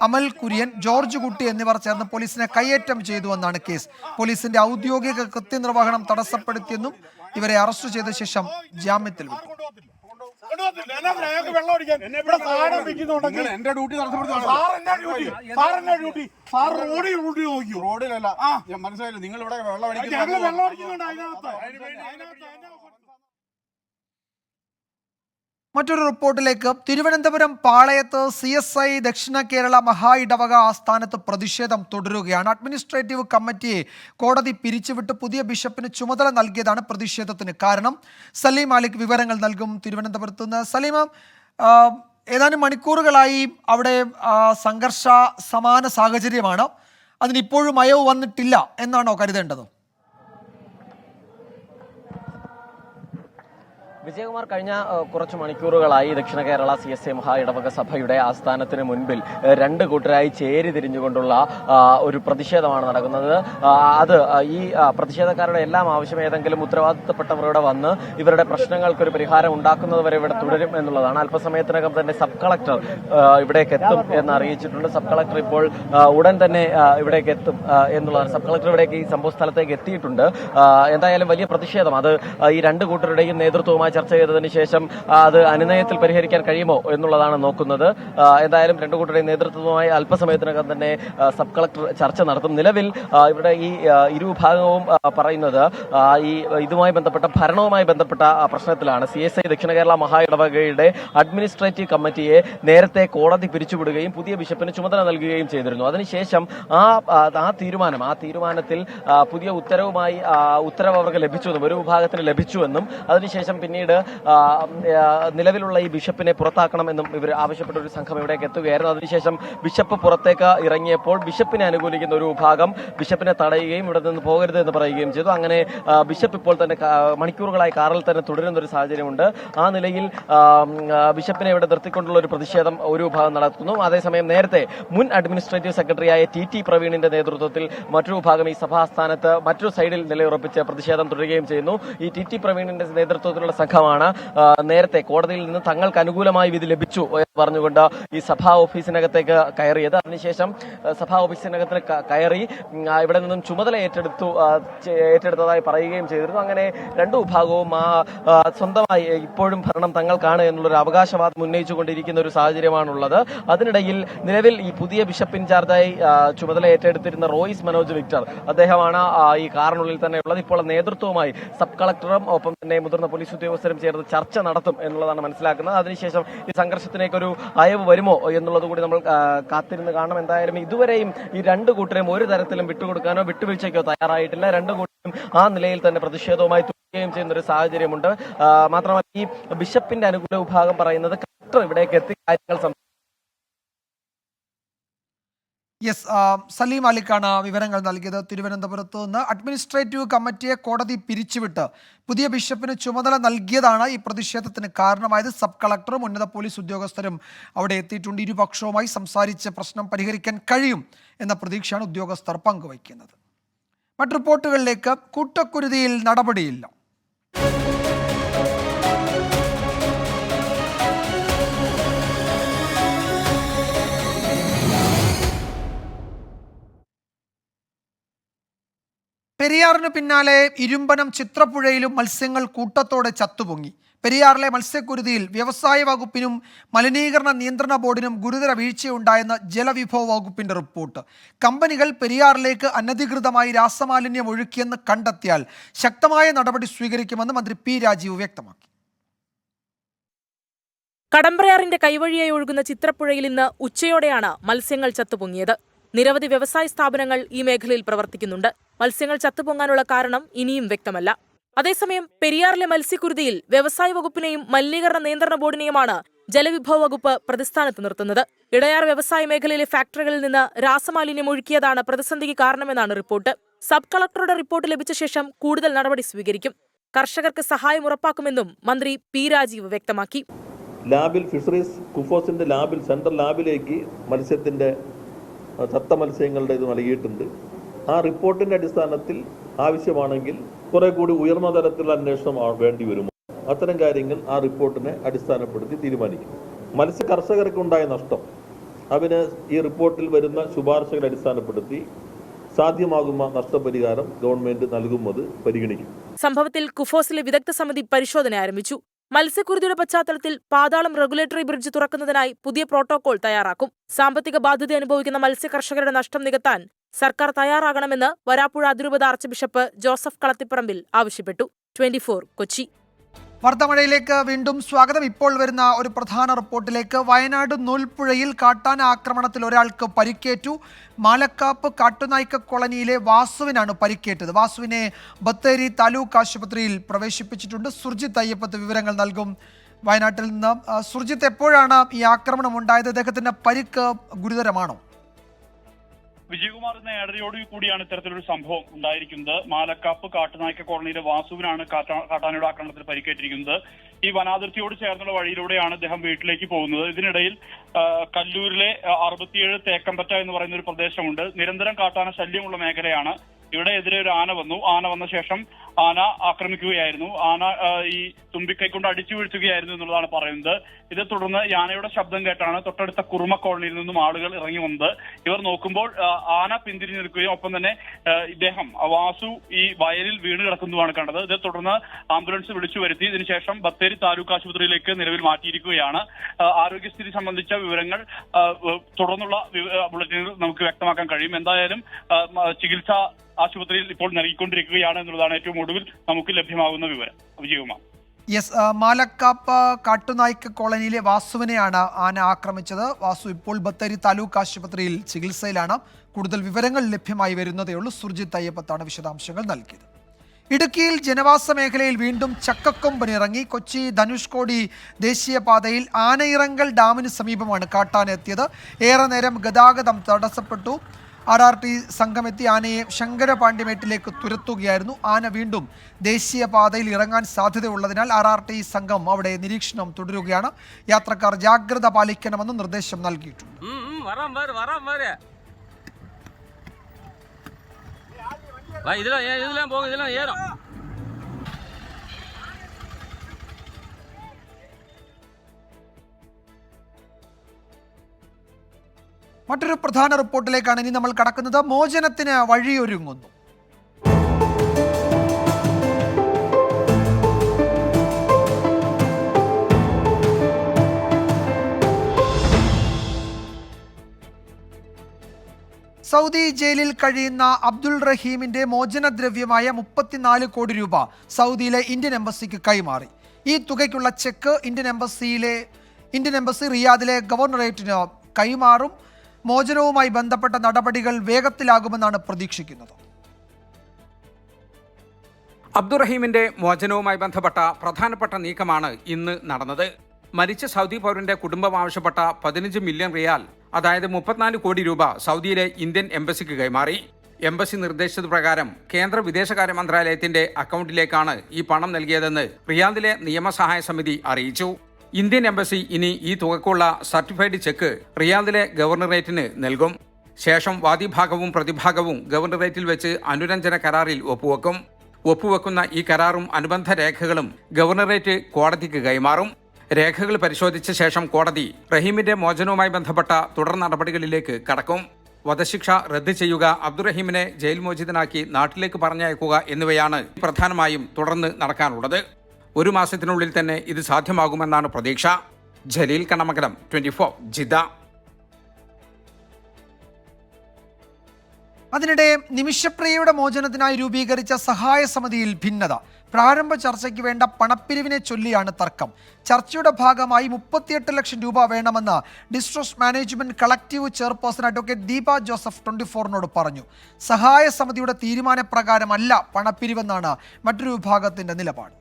അമൽ കുര്യൻ, ജോർജ് കുട്ടി എന്നിവർ ചേർന്ന് പോലീസിനെ കയ്യേറ്റം ചെയ്തുവെന്നാണ് കേസ്. പോലീസിന്റെ ഔദ്യോഗിക കൃത്യനിർവഹണം തടസ്സപ്പെടുത്തിയെന്നും ഇവരെ അറസ്റ്റ് ചെയ്ത ശേഷം ജാമ്യത്തിൽ വിട്ടു. എന്റെ ഡ്യൂട്ടി റോഡിലല്ല, മനസ്സിലായില്ല. നിങ്ങൾ ഇവിടെ മറ്റൊരു റിപ്പോർട്ടിലേക്ക്. തിരുവനന്തപുരം പാളയത്ത് CSI ദക്ഷിണ കേരള മഹാ ഇടവക ആസ്ഥാനത്ത് പ്രതിഷേധം തുടരുകയാണ്. അഡ്മിനിസ്ട്രേറ്റീവ് കമ്മിറ്റിയെ കോടതി പിരിച്ചുവിട്ട് പുതിയ ബിഷപ്പിന് ചുമതല നൽകിയതാണ് പ്രതിഷേധത്തിന് കാരണം. സലീം മാലിക് വിവരങ്ങൾ നൽകും തിരുവനന്തപുരത്ത് നിന്ന്. സലീം, ഏതാനും മണിക്കൂറുകളായി അവിടെ സംഘർഷ സമാന സാഹചര്യമാണ്. അതിനിപ്പോഴും അയവ് വന്നിട്ടില്ല എന്നാണോ കരുതേണ്ടത്? വിജയകുമാർ, കഴിഞ്ഞ കുറച്ച് മണിക്കൂറുകളായി ദക്ഷിണ കേരള CSI മഹാ ഇടവക സഭയുടെ ആസ്ഥാനത്തിന് മുൻപിൽ 2 കൂട്ടരായി ചേരി തിരിഞ്ഞുകൊണ്ടുള്ള ഒരു പ്രതിഷേധമാണ് നടക്കുന്നത്. അത് ഈ പ്രതിഷേധക്കാരുടെ എല്ലാം ആവശ്യം ഏതെങ്കിലും ഉത്തരവാദിത്തപ്പെട്ടവർ ഇവിടെ വന്ന് ഇവരുടെ പ്രശ്നങ്ങൾക്കൊരു പരിഹാരം ഉണ്ടാക്കുന്നതുവരെ ഇവിടെ തുടരും എന്നുള്ളതാണ്. അല്പസമയത്തിനകം തന്നെ സബ് കളക്ടർ ഇവിടേക്ക് എത്തും എന്ന് അറിയിച്ചിട്ടുണ്ട്. സബ് കളക്ടർ ഇപ്പോൾ ഉടൻ തന്നെ ഇവിടേക്ക് എത്തും എന്നുള്ളതാണ്. സബ് കളക്ടർ ഇവിടേക്ക് ഈ സംഭവ സ്ഥലത്തേക്ക് എത്തിയിട്ടുണ്ട്. എന്തായാലും വലിയ പ്രതിഷേധം അത് ഈ 2 കൂട്ടരുടെയും നേതൃത്വവുമായി ചർച്ച ചെയ്തതിന് ശേഷം അത് അനുനയത്തിൽ പരിഹരിക്കാൻ കഴിയുമോ എന്നുള്ളതാണ് നോക്കുന്നത്. എന്തായാലും 2 കൂട്ടരുടെയും നേതൃത്വവുമായി അല്പസമയത്തിനകം തന്നെ സബ് കളക്ടർ ചർച്ച നടത്തും. നിലവിൽ ഇവിടെ ഈ ഇരുവിഭാഗവും പറയുന്നത് ഈ ഇതുമായി ബന്ധപ്പെട്ട ഭരണവുമായി ബന്ധപ്പെട്ട പ്രശ്നത്തിലാണ്. CSI ദക്ഷിണ കേരള മഹാ ഇടവകയുടെ അഡ്മിനിസ്ട്രേറ്റീവ് കമ്മിറ്റിയെ നേരത്തെ കോടതി പിരിച്ചുവിടുകയും പുതിയ ബിഷപ്പിന് ചുമതല നൽകുകയും ചെയ്തിരുന്നു. അതിനുശേഷം ആ തീരുമാനത്തിൽ പുതിയ ഉത്തരവ് അവർക്ക് ലഭിച്ചുവെന്നും ഒരു വിഭാഗത്തിന് ലഭിച്ചുവെന്നും അതിനുശേഷം പിന്നീട് നിലവിലുള്ള ഈ ബിഷപ്പിനെ പുറത്താക്കണമെന്നും ഇവർ ആവശ്യപ്പെട്ട ഒരു സംഘം ഇവിടേക്ക് എത്തുകയായിരുന്നു. അതിനുശേഷം ബിഷപ്പ് പുറത്തേക്ക് ഇറങ്ങിയപ്പോൾ ബിഷപ്പിനെ അനുകൂലിക്കുന്ന ഒരു വിഭാഗം ബിഷപ്പിനെ തടയുകയും ഇവിടെ നിന്ന് പോകരുത് എന്ന് പറയുകയും ചെയ്തു. അങ്ങനെ ബിഷപ്പ് ഇപ്പോൾ തന്നെ മണിക്കൂറുകളായി കാറിൽ തന്നെ തുടരുന്ന ഒരു സാഹചര്യമുണ്ട്. ആ നിലയിൽ ബിഷപ്പിനെ ഇവിടെ നിർത്തിക്കൊണ്ടുള്ള ഒരു പ്രതിഷേധം ഒരു വിഭാഗം നടത്തുന്നു. അതേസമയം നേരത്തെ മുൻ അഡ്മിനിസ്ട്രേറ്റീവ് സെക്രട്ടറിയായ TT പ്രവീണിന്റെ നേതൃത്വത്തിൽ മറ്റൊരു വിഭാഗം ഈ സഭാസ്ഥാനത്ത് മറ്റൊരു സൈഡിൽ നിലയുറപ്പിച്ച് പ്രതിഷേധം തുടരുകയും ചെയ്യുന്നു. ഈ TT പ്രവീണിന്റെ നേതൃത്വത്തിലുള്ള സംഘമാണ് നേരത്തെ കോടതിയിൽ നിന്ന് തങ്ങൾക്ക് അനുകൂലമായി വിധി ലഭിച്ചു എന്ന് പറഞ്ഞുകൊണ്ട് ഈ സഭാ ഓഫീസിനകത്തേക്ക് കയറിയത്. അതിനുശേഷം സഭാ ഓഫീസിനകത്ത് കയറി ഇവിടെ നിന്നും ചുമതല ഏറ്റെടുത്തതായി പറയുകയും ചെയ്തിരുന്നു. അങ്ങനെ 2 വിഭാഗവും സ്വന്തമായി ഇപ്പോഴും ഭരണം തങ്ങൾക്കാണ് എന്നുള്ളൊരു അവകാശവാദം ഉന്നയിച്ചുകൊണ്ടിരിക്കുന്ന ഒരു സാഹചര്യമാണുള്ളത്. അതിനിടയിൽ നിലവിൽ ഈ പുതിയ ബിഷപ്പ് ഇൻചാർജായി ചുമതല ഏറ്റെടുത്തിരുന്ന റോയിസ് മനോജ് വിക്ടർ, അദ്ദേഹമാണ് ഈ കാറിനുള്ളിൽ തന്നെ ഉള്ളത്. ഇപ്പോൾ നേതൃത്വവുമായി സബ് കളക്ടറും ഒപ്പം തന്നെ മുതിർന്ന പോലീസ് ഉദ്യോഗസ്ഥരും ചേർന്ന് ചർച്ച നടത്തും എന്നുള്ളതാണ് മനസ്സിലാക്കുന്നത്. അതിനുശേഷം ഈ സംഘർഷത്തിലേക്കൊരു അയവ് വരുമോ എന്നുള്ളത് കൂടി നമ്മൾ കാത്തിരുന്ന് കാണണം. എന്തായാലും ഇതുവരെയും ഈ 2 കൂട്ടരെയും ഒരു തരത്തിലും വിട്ടുകൊടുക്കാനോ വിട്ടുവീഴ്ചയ്ക്കോ തയ്യാറായിട്ടില്ല. 2 കൂട്ടരും ആ നിലയിൽ തന്നെ പ്രതിഷേധവുമായി തുടരുകയും ചെയ്യുന്ന ഒരു സാഹചര്യമുണ്ട്. മാത്രമല്ല ഈ ബിഷപ്പിന്റെ അനുകൂല വിഭാഗം പറയുന്നത് കളക്ടർ ഇവിടേക്ക് എത്തി കാര്യങ്ങൾ സലീം മാലിക്കാണ് വിവരങ്ങൾ നൽകിയത് തിരുവനന്തപുരത്ത് നിന്ന്. അഡ്മിനിസ്ട്രേറ്റീവ് കമ്മിറ്റിയെ കോടതി പിരിച്ചുവിട്ട് പുതിയ ബിഷപ്പിന് ചുമതല നൽകിയതാണ് ഈ പ്രതിഷേധത്തിന് കാരണമായത്. സബ് കളക്ടറും ഉന്നത പോലീസ് ഉദ്യോഗസ്ഥരും അവിടെ എത്തിയിട്ടുണ്ട്. ഇരുപക്ഷവുമായി സംസാരിച്ച് പ്രശ്നം പരിഹരിക്കാൻ കഴിയും എന്ന പ്രതീക്ഷയാണ് ഉദ്യോഗസ്ഥർ പങ്കുവയ്ക്കുന്നത്. മറ്റു റിപ്പോർട്ടുകളിലേക്ക്. കൂട്ടക്കുരുതിയിൽ നടപടിയില്ല. പെരിയാറിന് പിന്നാലെ ഇരുമ്പനം ചിത്രപ്പുഴയിലും മത്സ്യങ്ങൾ കൂട്ടത്തോടെ ചത്തുപൊങ്ങി. പെരിയാറിലെ മത്സ്യക്കുരുതിയിൽ വ്യവസായ വകുപ്പിനും മലിനീകരണ നിയന്ത്രണ ബോർഡിനും ഗുരുതര വീഴ്ചയുണ്ടായെന്ന് ജലവിഭവ വകുപ്പിന്റെ റിപ്പോർട്ട്. കമ്പനികൾ പെരിയാറിലേക്ക് അനധികൃതമായി രാസമാലിന്യം ഒഴുക്കിയെന്ന് കണ്ടെത്തിയാൽ ശക്തമായ നടപടി സ്വീകരിക്കുമെന്ന് മന്ത്രി പി രാജീവ് വ്യക്തമാക്കി. കടമ്പ്രയാറിന്റെ കൈവഴിയായി ഒഴുകുന്ന ചിത്രപ്പുഴയിൽ ഇന്ന് ഉച്ചയോടെയാണ് മത്സ്യങ്ങൾ ചത്തുപൊങ്ങിയത്. നിരവധി വ്യവസായ സ്ഥാപനങ്ങൾ ഈ മേഖലയിൽ പ്രവർത്തിക്കുന്നുണ്ട്. മത്സ്യങ്ങൾ ചത്തുപൊങ്ങാനുള്ള കാരണം ഇനിയും വ്യക്തമല്ല. അതേസമയം പെരിയാറിലെ മത്സ്യക്കുരുതിയിൽ വ്യവസായ വകുപ്പിനെയും മലിനീകരണ നിയന്ത്രണ ബോർഡിനെയുമാണ് ജലവിഭവ വകുപ്പ് പ്രതിസ്ഥാനത്ത് നിർത്തുന്നത്. ഇടയാർ വ്യവസായ മേഖലയിലെ ഫാക്ടറികളിൽ നിന്ന് രാസമാലിന്യം ഒഴുക്കിയതാണ് പ്രതിസന്ധിക്ക് കാരണമെന്നാണ് റിപ്പോർട്ട്. സബ് കളക്ടറുടെ റിപ്പോർട്ട് ലഭിച്ച ശേഷം കൂടുതൽ നടപടി സ്വീകരിക്കും. കർഷകർക്ക് സഹായം ഉറപ്പാക്കുമെന്നും മന്ത്രി പി രാജീവ് വ്യക്തമാക്കി. ലാബിൽ ഫിഷറീസ് കുഫോസിന്റെ ലാബിൽ സെൻട്രൽ ലാബിലേക്ക് മത്സ്യത്തിന്റെ ചത്ത മത്സ്യങ്ങളുടെ ഇത് നൽകിയിട്ടുണ്ട്. ആ റിപ്പോർട്ടിന്റെ അടിസ്ഥാനത്തിൽ ആവശ്യമാണെങ്കിൽ കുറെ കൂടി ഉയർന്ന തരത്തിലുള്ള അന്വേഷണം വേണ്ടി വരുമോ, അത്തരം കാര്യങ്ങൾ ആ റിപ്പോർട്ടിനെ അടിസ്ഥാനപ്പെടുത്തി തീരുമാനിക്കും. മത്സ്യ കർഷകർക്കുണ്ടായ നഷ്ടം അവന് ഈ റിപ്പോർട്ടിൽ വരുന്ന ശുപാർശകളെ അടിസ്ഥാനപ്പെടുത്തി സാധ്യമാകുന്ന നഷ്ടപരിഹാരം ഗവൺമെന്റ് നൽകുന്നത് പരിഗണിക്കും. സംഭവത്തിൽ കുഫോസിലെ വിദഗ്ധ സമിതി പരിശോധന ആരംഭിച്ചു. മത്സ്യക്കുരുതിയുടെ പശ്ചാത്തലത്തിൽ പാതാളം റെഗുലേറ്ററി ബ്രിഡ്ജ് തുറക്കുന്നതിനായി പുതിയ പ്രോട്ടോകോൾ തയ്യാറാക്കും. സാമ്പത്തിക ബാധ്യത അനുഭവിക്കുന്ന മത്സ്യ കർഷകരുടെ നഷ്ടം നികത്താൻ സർക്കാർ തയ്യാറാകണമെന്ന് വരാപ്പുഴ അതിരൂപത ആർച്ച് ബിഷപ്പ് ജോസഫ് കളത്തിപ്പറമ്പിൽ ആവശ്യപ്പെട്ടു. 24 കൊച്ചി. വാർത്താമഴയിലേക്ക് വീണ്ടും സ്വാഗതം. ഇപ്പോൾ വരുന്ന ഒരു പ്രധാന റിപ്പോർട്ടിലേക്ക്. വയനാട് നൂൽപ്പുഴയിൽ കാട്ടാന ആക്രമണത്തിൽ ഒരാൾക്ക് പരിക്കേറ്റു. മാലക്കാപ്പ് കാട്ടുനായ്ക്ക കോളനിയിലെ വാസുവിനാണ് പരിക്കേറ്റത്. വാസുവിനെ ബത്തേരി താലൂക്ക് ആശുപത്രിയിൽ പ്രവേശിപ്പിച്ചിട്ടുണ്ട്. സുർജിത്ത് അയ്യപ്പത്ത് വിവരങ്ങൾ നൽകും വയനാട്ടിൽ നിന്ന്. സുർജിത്ത്, എപ്പോഴാണ് ഈ ആക്രമണം ഉണ്ടായത്? അദ്ദേഹത്തിന്റെ പരിക്ക് ഗുരുതരമാണോ? വിജയകുമാർ എന്ന ഏഴരയോട് കൂടിയാണ് ഇത്തരത്തിലൊരു സംഭവം ഉണ്ടായിരിക്കുന്നത്. മാലക്കാപ്പ് കാട്ടുനായ്ക്ക കോളനിയിലെ വാസുവിനാണ് കാട്ടാനയുടെ ആക്രമണത്തിൽ പരിക്കേറ്റിരിക്കുന്നത്. ഈ വനാതിർത്തിയോട് ചേർന്നുള്ള വഴിയിലൂടെയാണ് അദ്ദേഹം വീട്ടിലേക്ക് പോകുന്നത്. ഇതിനിടയിൽ കല്ലൂരിലെ 67 തേക്കമ്പറ്റ എന്ന് പറയുന്ന ഒരു പ്രദേശമുണ്ട്. നിരന്തരം കാട്ടാന ശല്യമുള്ള മേഖലയാണ്. ഇവിടെ എതിരെ ഒരു ആന വന്നു. ആന വന്ന ശേഷം ആന ആക്രമിക്കുകയായിരുന്നു. ആന ഈ തുമ്പിക്കൈ കൊണ്ട് അടിച്ചു വീഴ്ത്തുകയായിരുന്നു എന്നുള്ളതാണ് പറയുന്നത്. ഇതേ തുടർന്ന് ആനയുടെ ശബ്ദം കേട്ടാണ് തൊട്ടടുത്ത കുറുമ കോളനിയിൽ നിന്നും ആളുകൾ ഇറങ്ങി വന്നത്. ഇവർ നോക്കുമ്പോൾ ആന പിന്തിരിഞ്ഞു നിൽക്കുകയും ഒപ്പം തന്നെ ഇദ്ദേഹം വാസു ഈ വയലിൽ വീണ് കിടക്കുന്നതുമാണ് കണ്ടത്. ഇതേ തുടർന്ന് ആംബുലൻസ് വിളിച്ചു വരുത്തി. ഇതിനുശേഷം ബത്തേരി താലൂക്ക് ആശുപത്രിയിലേക്ക് നിലവിൽ മാറ്റിയിരിക്കുകയാണ്. ആരോഗ്യസ്ഥിതി സംബന്ധിച്ച വിവരങ്ങൾ തുടർന്നുള്ള ബുള്ളറ്റിനിൽ നമുക്ക് വ്യക്തമാക്കാൻ കഴിയും. എന്തായാലും ചികിത്സ ആശുപത്രിയിൽ ഇപ്പോൾ നൽകിക്കൊണ്ടിരിക്കുകയാണ് എന്നുള്ളതാണ് ഏറ്റവും ഒടുവിൽ നമുക്ക് ലഭ്യമാകുന്ന വിവരം. വിജയകുമാർ. യെസ്, മാലക്കാപ്പ് കാട്ടുനായ്ക്ക കോളനിയിലെ വാസുവിനെയാണ് ആന ആക്രമിച്ചത്. വാസു ഇപ്പോൾ ബത്തേരി താലൂക്ക് ആശുപത്രിയിൽ ചികിത്സയിലാണ്. കൂടുതൽ വിവരങ്ങൾ ലഭ്യമായി വരുന്നതേ ഉള്ളൂ. സുർജിത്ത് അയ്യപ്പത്താണ് വിശദാംശങ്ങൾ നൽകിയത്. ഇടുക്കിയിൽ ജനവാസ മേഖലയിൽ വീണ്ടും ചക്കക്കൊമ്പനിറങ്ങി. കൊച്ചി ധനുഷ്കോടി ദേശീയപാതയിൽ ആനയിറങ്കൽ ഡാമിന് സമീപമാണ് കാട്ടാന എത്തിയത്. ഏറെ നേരം ഗതാഗതം തടസ്സപ്പെട്ടു. RRT സംഘമെത്തി ആനയെ ശങ്കരപാണ്ഡ്യമേട്ടിലേക്ക് തുരത്തുകയായിരുന്നു. ആന വീണ്ടും ദേശീയപാതയിൽ ഇറങ്ങാൻ സാധ്യതയുള്ളതിനാൽ RRT സംഘം അവിടെ നിരീക്ഷണം തുടരുകയാണ്. യാത്രക്കാർ ജാഗ്രത പാലിക്കണമെന്ന് നിർദ്ദേശം നൽകിയിട്ടുണ്ട്. മറ്റൊരു പ്രധാന റിപ്പോർട്ടിലേക്കാണ് ഇനി നമ്മൾ കടക്കുന്നത്. മോചനത്തിന് വഴിയൊരുങ്ങുന്നു. സൗദി ജയിലിൽ കഴിയുന്ന അബ്ദുൾ റഹീമിന്റെ മോചനദ്രവ്യമായ 34 കോടി രൂപ സൗദിയിലെ ഇന്ത്യൻ എംബസിക്ക് കൈമാറി. ഈ തുകയ്ക്കുള്ള ചെക്ക് ഇന്ത്യൻ എംബസി റിയാദിലെ ഗവർണറേറ്റിന് കൈമാറും. മോചനവുമായി ബന്ധപ്പെട്ട നടപടികൾ വേഗത്തിലാകുമെന്നാണ് പ്രതീക്ഷിക്കുന്നത്. അബ്ദുറഹീമിന്റെ മോചനവുമായി ബന്ധപ്പെട്ട പ്രധാനപ്പെട്ട നീക്കമാണ് ഇന്ന് നടന്നത്. മരിച്ച സൗദി പൗരന്റെ കുടുംബം ആവശ്യപ്പെട്ട 15 മില്യൺ റിയാൽ, അതായത് 34 കോടി രൂപ സൗദിയിലെ ഇന്ത്യൻ എംബസിക്ക് കൈമാറി. എംബസി നിർദ്ദേശപ്രകാരം കേന്ദ്ര വിദേശകാര്യ മന്ത്രാലയത്തിന്റെ അക്കൗണ്ടിലേക്കാണ് ഈ പണം നൽകിയതെന്ന് റിയാദിലെ നിയമസഹായ സമിതി അറിയിച്ചു. ഇന്ത്യൻ എംബസി ഇനി ഈ തുകക്കുള്ള സർട്ടിഫൈഡ് ചെക്ക് റിയാദിലെ ഗവർണറേറ്റിന് നൽകും. ശേഷം വാദിഭാഗവും പ്രതിഭാഗവും ഗവർണറേറ്റിൽ വെച്ച് അനുരഞ്ജന കരാറിൽ ഒപ്പുവെക്കും. ഒപ്പുവെക്കുന്ന ഈ കരാറും അനുബന്ധ രേഖകളും ഗവർണറേറ്റ് കോടതിക്ക് കൈമാറും. രേഖകൾ പരിശോധിച്ച ശേഷം കോടതി റഹീമിന്റെ മോചനവുമായി ബന്ധപ്പെട്ട തുടർ നടപടികളിലേക്ക് കടക്കും. വധശിക്ഷ റദ്ദ് ചെയ്യുക, അബ്ദുറഹീമിനെ ജയിൽ മോചിതനാക്കി നാട്ടിലേക്ക് പറഞ്ഞയക്കുക എന്നിവയാണ് പ്രധാനമായും തുടർന്ന് നടക്കാനുള്ളത്. 1 മാസത്തിനുള്ളിൽ തന്നെ ഇത് സാധ്യമാകുമെന്നാണ് പ്രതീക്ഷ. ജലീൽ കണ്ണമംഗലം, 24, ജിദ്ദ. അതിനിടെ നിമിഷപ്രിയയുടെ മോചനത്തിനായി രൂപീകരിച്ച സഹായ സമിതിയിൽ ഭിന്നത. പ്രാരംഭ ചർച്ചയ്ക്ക് വേണ്ട പണപ്പിരിവിനെ ചൊല്ലിയാണ് തർക്കം. ചർച്ചയുടെ ഭാഗമായി 38 ലക്ഷം രൂപ വേണമെന്ന് distress management collective chairperson advocate Deepa Joseph 24നോട് പറഞ്ഞു. സഹായ സമിതിയുടെ തീരുമാനപ്രകാരമല്ല പണപ്പിരിവെന്നാണ് മറ്റൊരു വിഭാഗത്തിന്റെ നിലപാട്.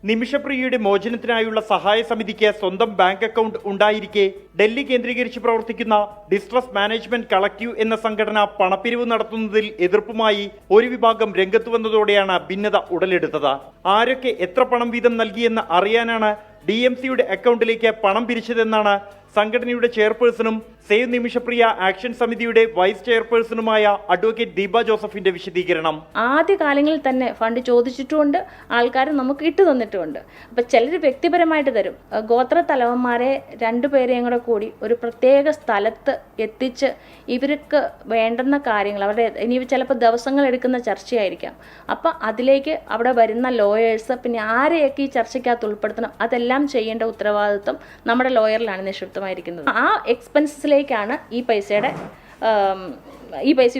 നിമിഷപ്രിയയുടെ മോചനത്തിനായുള്ള സഹായ സമിതിക്ക് സ്വന്തം ബാങ്ക് അക്കൗണ്ട് ഉണ്ടായിരിക്കെ ഡൽഹി കേന്ദ്രീകരിച്ച് പ്രവർത്തിക്കുന്ന ഡിസ്ട്രസ് മാനേജ്മെന്റ് കളക്റ്റീവ് എന്ന സംഘടന പണപ്പിരിവ് നടത്തുന്നതിൽ എതിർപ്പുമായി ഒരു വിഭാഗം രംഗത്ത് വന്നതോടെയാണ് ഭിന്നത ഉടലെടുത്തത്. ആരൊക്കെ എത്ര പണം വീതം നൽകിയെന്ന് അറിയാനാണ് DMCയുടെ അക്കൗണ്ടിലേക്ക് പണം പിരിച്ചതെന്നാണ് സംഘടനയുടെ ചെയർപേഴ്സണും സേവ് നിമിഷപ്രിയ ആക്ഷൻ സമിതിയുടെ വൈസ് ചെയർപേഴ്സണുമായ അഡ്വക്കേറ്റ് ദീപ ജോസഫിന്റെ വിശദീകരണം. ആദ്യ കാലങ്ങളിൽ തന്നെ ഫണ്ട് ചോദിച്ചിട്ടുമുണ്ട്, ആൾക്കാർ നമുക്ക് ഇട്ടു തന്നിട്ടുമുണ്ട്. അപ്പം ചിലർ വ്യക്തിപരമായിട്ട് തരും. ഗോത്ര തലവന്മാരെ 2 പേരെയും കൂടെ കൂടി ഒരു പ്രത്യേക സ്ഥലത്ത് എത്തിച്ച് ഇവർക്ക് വേണ്ടുന്ന കാര്യങ്ങൾ, അവരുടെ ഇനി ചിലപ്പോൾ ദിവസങ്ങൾ എടുക്കുന്ന ചർച്ചയായിരിക്കാം. അപ്പം അതിലേക്ക് അവിടെ വരുന്ന ലോയേഴ്സ് പിന്നെ ആരെയൊക്കെ ഈ ചർച്ചയ്ക്കകത്ത് ഉൾപ്പെടുത്തണം അതെല്ലാം ചെയ്യേണ്ട ഉത്തരവാദിത്വം നമ്മുടെ ലോയറിലാണ് നിക്ഷിപ്തമായിരിക്കുന്നത്. ആ എക്സ്പെൻസിലേക്കാണ് ഈ പൈസ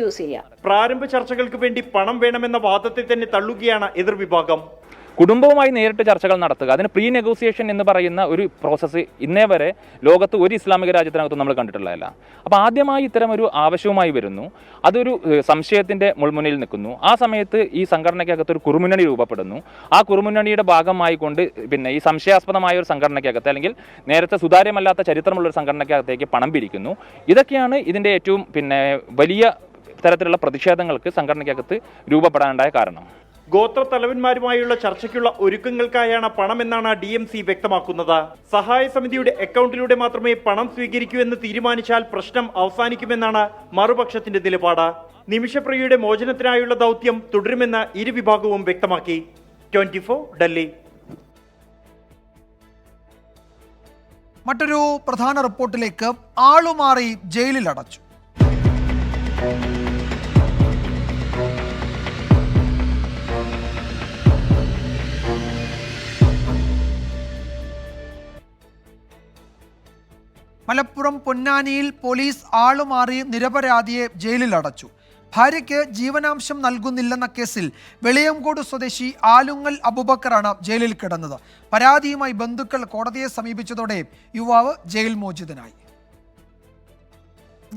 യൂസ് ചെയ്യുക. പ്രാരംഭ ചർച്ചകൾക്ക് വേണ്ടി പണം വേണമെന്ന വാദത്തെ തന്നെ തള്ളുകയാണ് എതിർവിഭാഗം. കുടുംബവുമായി നേരിട്ട് ചർച്ചകൾ നടത്തുക, അതിന് പ്രീ നെഗോസിയേഷൻ എന്ന് പറയുന്ന ഒരു പ്രോസസ്സ് ഇന്നേ വരെ ലോകത്ത് ഒരു ഇസ്ലാമിക രാജ്യത്തിനകത്തും നമ്മൾ കണ്ടിട്ടുള്ളതല്ല. അപ്പോൾ ആദ്യമായി ഇത്തരം ഒരു ആവശ്യവുമായി വരുന്നു, അതൊരു സംശയത്തിൻ്റെ മുൾമുനയിൽ നിൽക്കുന്നു. ആ സമയത്ത് ഈ സംഘടനയ്ക്കകത്ത് ഒരു കുറുമുന്നണി രൂപപ്പെടുന്നു. ആ കുറുമുന്നണിയുടെ ഭാഗമായിക്കൊണ്ട് പിന്നെ ഈ സംശയാസ്പദമായ ഒരു സംഘടനയ്ക്കകത്ത് അല്ലെങ്കിൽ നേരത്തെ സുതാര്യമല്ലാത്ത ചരിത്രമുള്ളൊരു സംഘടനയ്ക്കകത്തേക്ക് പണം പിരിക്കുന്നു. ഇതൊക്കെയാണ് ഇതിൻ്റെ ഏറ്റവും വലിയ തരത്തിലുള്ള പ്രതിഷേധങ്ങൾക്ക് സംഘടനയ്ക്കകത്ത് രൂപപ്പെടാനുണ്ടായ കാരണം. ഗോത്ര തലവന്മാരുമായുള്ള ചർച്ചയ്ക്കുള്ള ഒരുക്കങ്ങൾക്കായാണ് പണമെന്നാണ് DMC വ്യക്തമാക്കുന്നത്. സഹായ സമിതിയുടെ അക്കൗണ്ടിലൂടെ മാത്രമേ പണം സ്വീകരിക്കൂ എന്ന് തീരുമാനിച്ചാൽ പ്രശ്നം അവസാനിക്കുമെന്നാണ് മറുപക്ഷത്തിന്റെ നിലപാട്. നിമിഷപ്രിയയുടെ മോചനത്തിനായുള്ള ദൗത്യം തുടരുമെന്ന് ഇരുവിഭാഗവും വ്യക്തമാക്കി. 24 ഡൽഹി. മറ്റൊരു പ്രധാന റിപ്പോർട്ടിലേക്ക്. ആളുമാറി ജയിലിൽ അടച്ചു. മലപ്പുറം പൊന്നാനിയിൽ പോലീസ് ആളുമാറി നിരപരാധിയെ ജയിലിൽ അടച്ചു. ഭാര്യയ്ക്ക് ജീവനാംശം നൽകുന്നില്ലെന്ന കേസിൽ വെളിയംകോട് സ്വദേശി ആലുങ്ങൽ അബൂബക്കറാണ് ജയിലിൽ കിടന്നത്. പരാതിയുമായി ബന്ധുക്കൾ കോടതിയെ സമീപിച്ചതോടെ യുവാവ് ജയിൽ മോചിതനായി.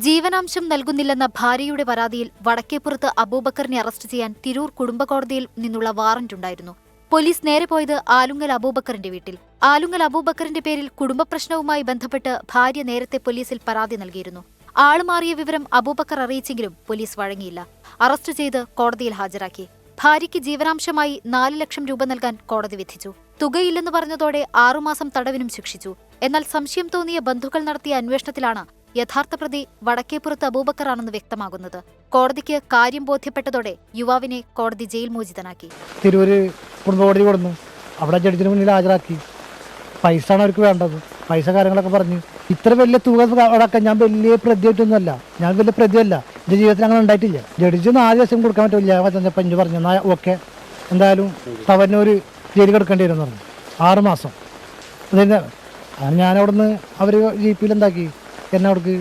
ജീവനാംശം നൽകുന്നില്ലെന്ന ഭാര്യയുടെ പരാതിയിൽ വടക്കേപ്പുറത്ത് അബൂബക്കറിനെ അറസ്റ്റ് ചെയ്യാൻ തിരൂർ കുടുംബ കോടതിയിൽ നിന്നുള്ള വാറന്റ് ഉണ്ടായിരുന്നു. പോലീസ് നേരെ പോയത് ആലുങ്ങൽ അബൂബക്കറിന്റെ വീട്ടിൽ. ആലുങ്ങൽ അബൂബക്കറിന്റെ പേരിൽ കുടുംബ പ്രശ്നവുമായി ബന്ധപ്പെട്ട് ഭാര്യ നേരത്തെ പോലീസിൽ പരാതി നൽകിയിരുന്നു. ആളുമാറിയ വിവരം അബൂബക്കർ അറിയിച്ചെങ്കിലും പോലീസ് വഴങ്ങിയില്ല. അറസ്റ്റ് ചെയ്ത് കോടതിയിൽ ഹാജരാക്കി. ഭാര്യയ്ക്ക് ജീവനാംശമായി 4 ലക്ഷം രൂപ നൽകാൻ കോടതി വിധിച്ചു. തുകയില്ലെന്ന് പറഞ്ഞതോടെ 6 മാസം തടവിനും ശിക്ഷിച്ചു. എന്നാൽ സംശയം തോന്നിയ ബന്ധുക്കൾ നടത്തിയ അന്വേഷണത്തിലാണ് യഥാർത്ഥ പ്രതി വടക്കേപ്പുറത്ത് അബൂബക്കറാണെന്ന് വ്യക്തമാകുന്നത്. കോടതിക്ക് കാര്യം ബോധ്യപ്പെട്ടതോടെ യുവാവിനെ കോടതി ജയിൽ മോചിതനാക്കി. തിരൂര് കുടുംബ കോടതി കൊടുന്നു. അവിടെ ജഡ്ജിന് മുന്നിൽ ഹാജരാക്കി. പൈസ ആണ് അവർക്ക് വേണ്ടത്. പൈസ കാര്യങ്ങളൊക്കെ പറഞ്ഞു. ഇത്ര വലിയ തുക അടക്കം ഞാൻ വലിയ പ്രതിയായിട്ടൊന്നുമല്ല. ഞാൻ വലിയ പ്രതിയല്ല. എൻ്റെ ജീവിതത്തിൽ അങ്ങനെ ഉണ്ടായിട്ടില്ല. ജഡ്ജി 4 ദിവസം കൊടുക്കാൻ പറ്റില്ല. പഞ്ച് പറഞ്ഞു എന്നാൽ ഓക്കെ, എന്തായാലും തവന്നൂര് ജയിലിൽ കിടക്കേണ്ടി വരും പറഞ്ഞു. 6 മാസം. അതിന് ഞാനവിടുന്ന് അവർ ജീപ്പിൽ എന്താക്കി എന്നെ അവിടേക്ക്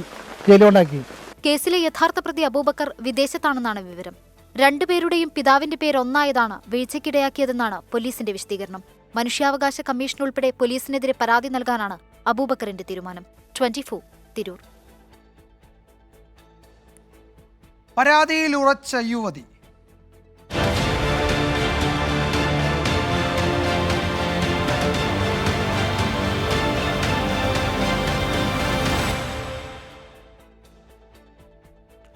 ജയിലുണ്ടാക്കി. കേസിലെ യഥാർത്ഥ പ്രതി അബൂബക്കർ വിദേശത്താണെന്നാണ് വിവരം. 2 പേരുടെയും പിതാവിന്റെ പേര് ഒന്നായതാണ് വീഴ്ചയ്ക്കിടയാക്കിയതെന്നാണ് പോലീസിന്റെ വിശദീകരണം. മനുഷ്യാവകാശ കമ്മീഷൻ ഉൾപ്പെടെ പോലീസിനെതിരെ പരാതി നൽകാനാണ് അബൂബക്കറിന്റെ തീരുമാനം. 24 തിരൂർ. പരാതിയിൽ ഉറച്ച യുവതി.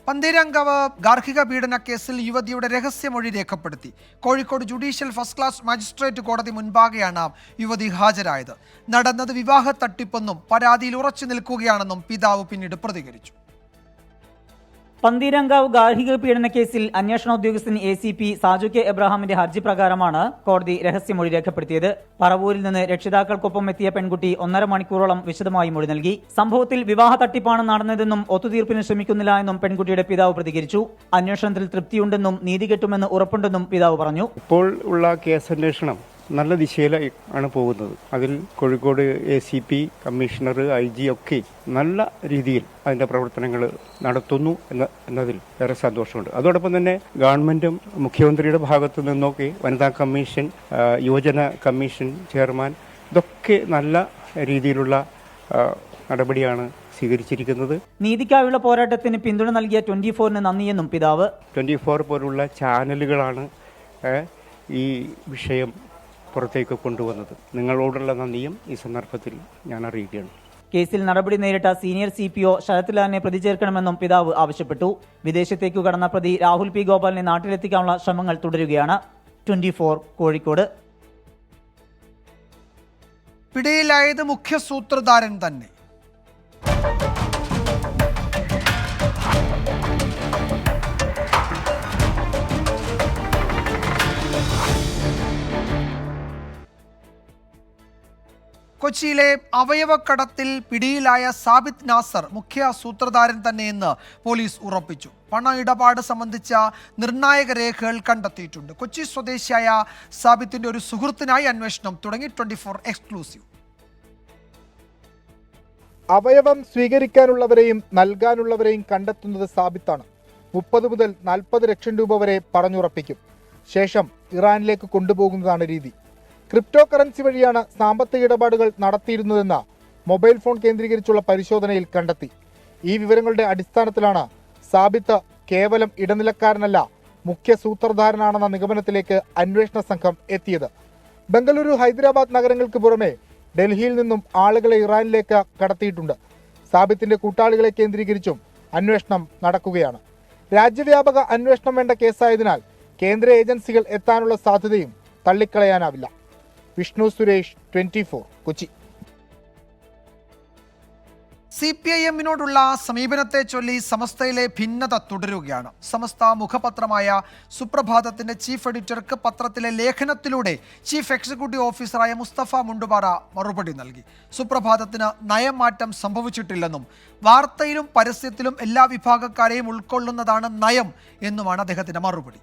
പന്തീരങ്കാവ് ഗാർഹിക പീഡന കേസിൽ യുവതിയുടെ രഹസ്യമൊഴി രേഖപ്പെടുത്തി. Kozhikode judicial first class magistrate കോടതി മുൻപാകെയാണ് യുവതി ഹാജരായത്. നടന്നത് വിവാഹ തട്ടിപ്പെന്നും പരാതിയിൽ ഉറച്ചു നിൽക്കുകയാണെന്നും പിതാവ് പിന്നീട് പ്രതികരിച്ചു. പന്തീരങ്കാവ് ഗാർഹിക പീഡന കേസിൽ അന്വേഷണ ഉദ്യോഗസ്ഥൻ ACP സാജു കെ എബ്രഹാമിന്റെ ഹർജി പ്രകാരമാണ് കോടതി രഹസ്യമൊഴി രേഖപ്പെടുത്തിയത്. പറവൂരിൽ നിന്ന് രക്ഷിതാക്കൾക്കൊപ്പം എത്തിയ പെൺകുട്ടി 1.5 മണിക്കൂറോളം വിശദമായി മൊഴി നൽകി. സംഭവത്തിൽ വിവാഹ തട്ടിപ്പാണ് നടന്നതെന്നും ഒത്തുതീർപ്പിന് ശ്രമിക്കുന്നില്ല എന്നും പെൺകുട്ടിയുടെ പിതാവ് പ്രതികരിച്ചു. അന്വേഷണത്തിൽ തൃപ്തിയുണ്ടെന്നും നീതി കിട്ടുമെന്ന് ഉറപ്പുണ്ടെന്നും പിതാവ് പറഞ്ഞു. ഇപ്പോൾ ഉള്ള കേസന്വേഷണം നല്ല ദിശയിലാണ് പോകുന്നത്. അതിൽ കോഴിക്കോട് ACP, കമ്മീഷണർ, IG ഒക്കെ നല്ല രീതിയിൽ അതിൻ്റെ പ്രവർത്തനങ്ങൾ നടത്തുന്നു എന്നതിൽ ഏറെ സന്തോഷമുണ്ട്. അതോടൊപ്പം തന്നെ ഗവൺമെൻറ്റും മുഖ്യമന്ത്രിയുടെ ഭാഗത്തു നിന്നൊക്കെ വനിതാ കമ്മീഷൻ, യുവജന കമ്മീഷൻ ചെയർമാൻ, ഇതൊക്കെ നല്ല രീതിയിലുള്ള നടപടിയാണ് സ്വീകരിച്ചിരിക്കുന്നത്. നീതിക്കായുള്ള പോരാട്ടത്തിന് പിന്തുണ നൽകിയ 24-ന് നന്ദിയെന്നും പിതാവ്. 24 പോലുള്ള ചാനലുകളാണ് ഈ വിഷയം പുറത്തേക്ക് കൊണ്ടുവന്നത്. നിങ്ങളോടുള്ള നന്ദിയും ഈ സന്ദർഭത്തിൽ ഞാൻ അറിയിക്കുകയാണ്. കേസിൽ നടപടി നേരിട്ട സീനിയർ CPO ശരത്ലാലിനെ പ്രതി ചേർക്കണമെന്നും പിതാവ് ആവശ്യപ്പെട്ടു. വിദേശത്തേക്കു കടന്ന പ്രതി രാഹുൽ P. ഗോപാലിനെ നാട്ടിലെത്തിക്കാനുള്ള ശ്രമങ്ങൾ തുടരുകയാണ്. 24 കോഴിക്കോട്. പിടിയിലായത് മുഖ്യ സൂത്രധാരൻ തന്നെ. കൊച്ചിയിലെ അവയവക്കടത്തിൽ പിടിയിലായ സാബിത് നാസർ മുഖ്യ സൂത്രധാരൻ തന്നെയെന്ന് പോലീസ് ഉറപ്പിച്ചു. പണ ഇടപാട് സംബന്ധിച്ച നിർണായക രേഖകൾ കണ്ടെത്തിയിട്ടുണ്ട്. കൊച്ചി സ്വദേശിയായ സാബിത്തിന്റെ ഒരു സുഹൃത്തിനായി അന്വേഷണം തുടങ്ങി. 24 എക്സ്ക്ലൂസീവ്. അവയവം സ്വീകരിക്കാനുള്ളവരെയും നൽകാനുള്ളവരെയും കണ്ടെത്തുന്നത് സാബിത്താണ്. 30 മുതൽ 40 ലക്ഷം രൂപ വരെ പറഞ്ഞുറപ്പിക്കും. ശേഷം ഇറാനിലേക്ക് കൊണ്ടുപോകുന്നതാണ് രീതി. ക്രിപ്റ്റോ കറൻസി വഴിയാണ് സാമ്പത്തിക ഇടപാടുകൾ നടത്തിയിരുന്നതെന്ന് മൊബൈൽ ഫോൺ കേന്ദ്രീകരിച്ചുള്ള പരിശോധനയിൽ കണ്ടെത്തി. ഈ വിവരങ്ങളുടെ അടിസ്ഥാനത്തിലാണ് സാബിത്ത് കേവലം ഇടനിലക്കാരനല്ല, മുഖ്യ സൂത്രധാരനാണെന്ന നിഗമനത്തിലേക്ക് അന്വേഷണ സംഘം എത്തിയത്. ബംഗളൂരു, ഹൈദരാബാദ് നഗരങ്ങൾക്ക് പുറമെ ഡൽഹിയിൽ നിന്നും ആളുകളെ ഇറാനിലേക്ക് കടത്തിയിട്ടുണ്ട്. സാബിത്തിന്റെ കൂട്ടാളികളെ കേന്ദ്രീകരിച്ചും അന്വേഷണം നടക്കുകയാണ്. രാജ്യവ്യാപക അന്വേഷണം വേണ്ട കേസായതിനാൽ കേന്ദ്ര ഏജൻസികൾ എത്താനുള്ള സാധ്യതയും തള്ളിക്കളയാനാവില്ല. വിഷ്ണു സുരേഷ്, 24 കൊച്ചി. CPIM-നോടുള്ള സമീപനത്തെ ചൊല്ലി സമസ്തയിലെ ഭിന്നത തുടരുകയാണ്. സമസ്ത മുഖപത്രമായ സുപ്രഭാതത്തിന്റെ ചീഫ് എഡിറ്റർക്ക് പത്രത്തിലെ ലേഖനത്തിലൂടെ ചീഫ് എക്സിക്യൂട്ടീവ് ഓഫീസറായ മുസ്തഫ മുണ്ടുപാറ മറുപടി നൽകി. സുപ്രഭാതത്തിന് നയമാറ്റം സംഭവിച്ചിട്ടില്ലെന്നും വാർത്തയിലും പരസ്യത്തിലും എല്ലാ വിഭാഗക്കാരെയും ഉൾക്കൊള്ളുന്നതാണ് നയം എന്നുമാണ് അദ്ദേഹത്തിന്റെ മറുപടി.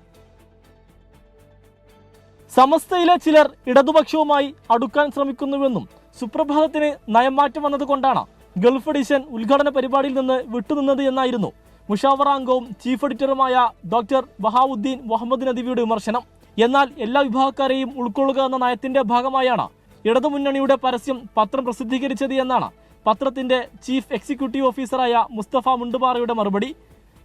സമസ്തയിലെ ചിലർ ഇടതുപക്ഷവുമായി അടുക്കാൻ ശ്രമിക്കുന്നുവെന്നും സുപ്രഭാതത്തിന് നയംമാറ്റം വന്നതുകൊണ്ടാണ് ഗൾഫ് എഡിഷൻ ഉദ്ഘാടന പരിപാടിയിൽ നിന്ന് വിട്ടുനിന്നത് എന്നായിരുന്നു മുഷാവറ അംഗവും ചീഫ് എഡിറ്ററുമായ ഡോക്ടർ ബഹാവുദ്ദീൻ മുഹമ്മദ് നദിവിയുടെ വിമർശനം. എന്നാൽ എല്ലാ വിഭാഗക്കാരെയും ഉൾക്കൊള്ളുക എന്ന നയത്തിന്റെ ഭാഗമായാണ് ഇടതുമുന്നണിയുടെ പരസ്യം പത്രം പ്രസിദ്ധീകരിച്ചത് എന്നാണ് പത്രത്തിന്റെ ചീഫ് എക്സിക്യൂട്ടീവ് ഓഫീസറായ മുസ്തഫ മുണ്ടുപാറയുടെ മറുപടി.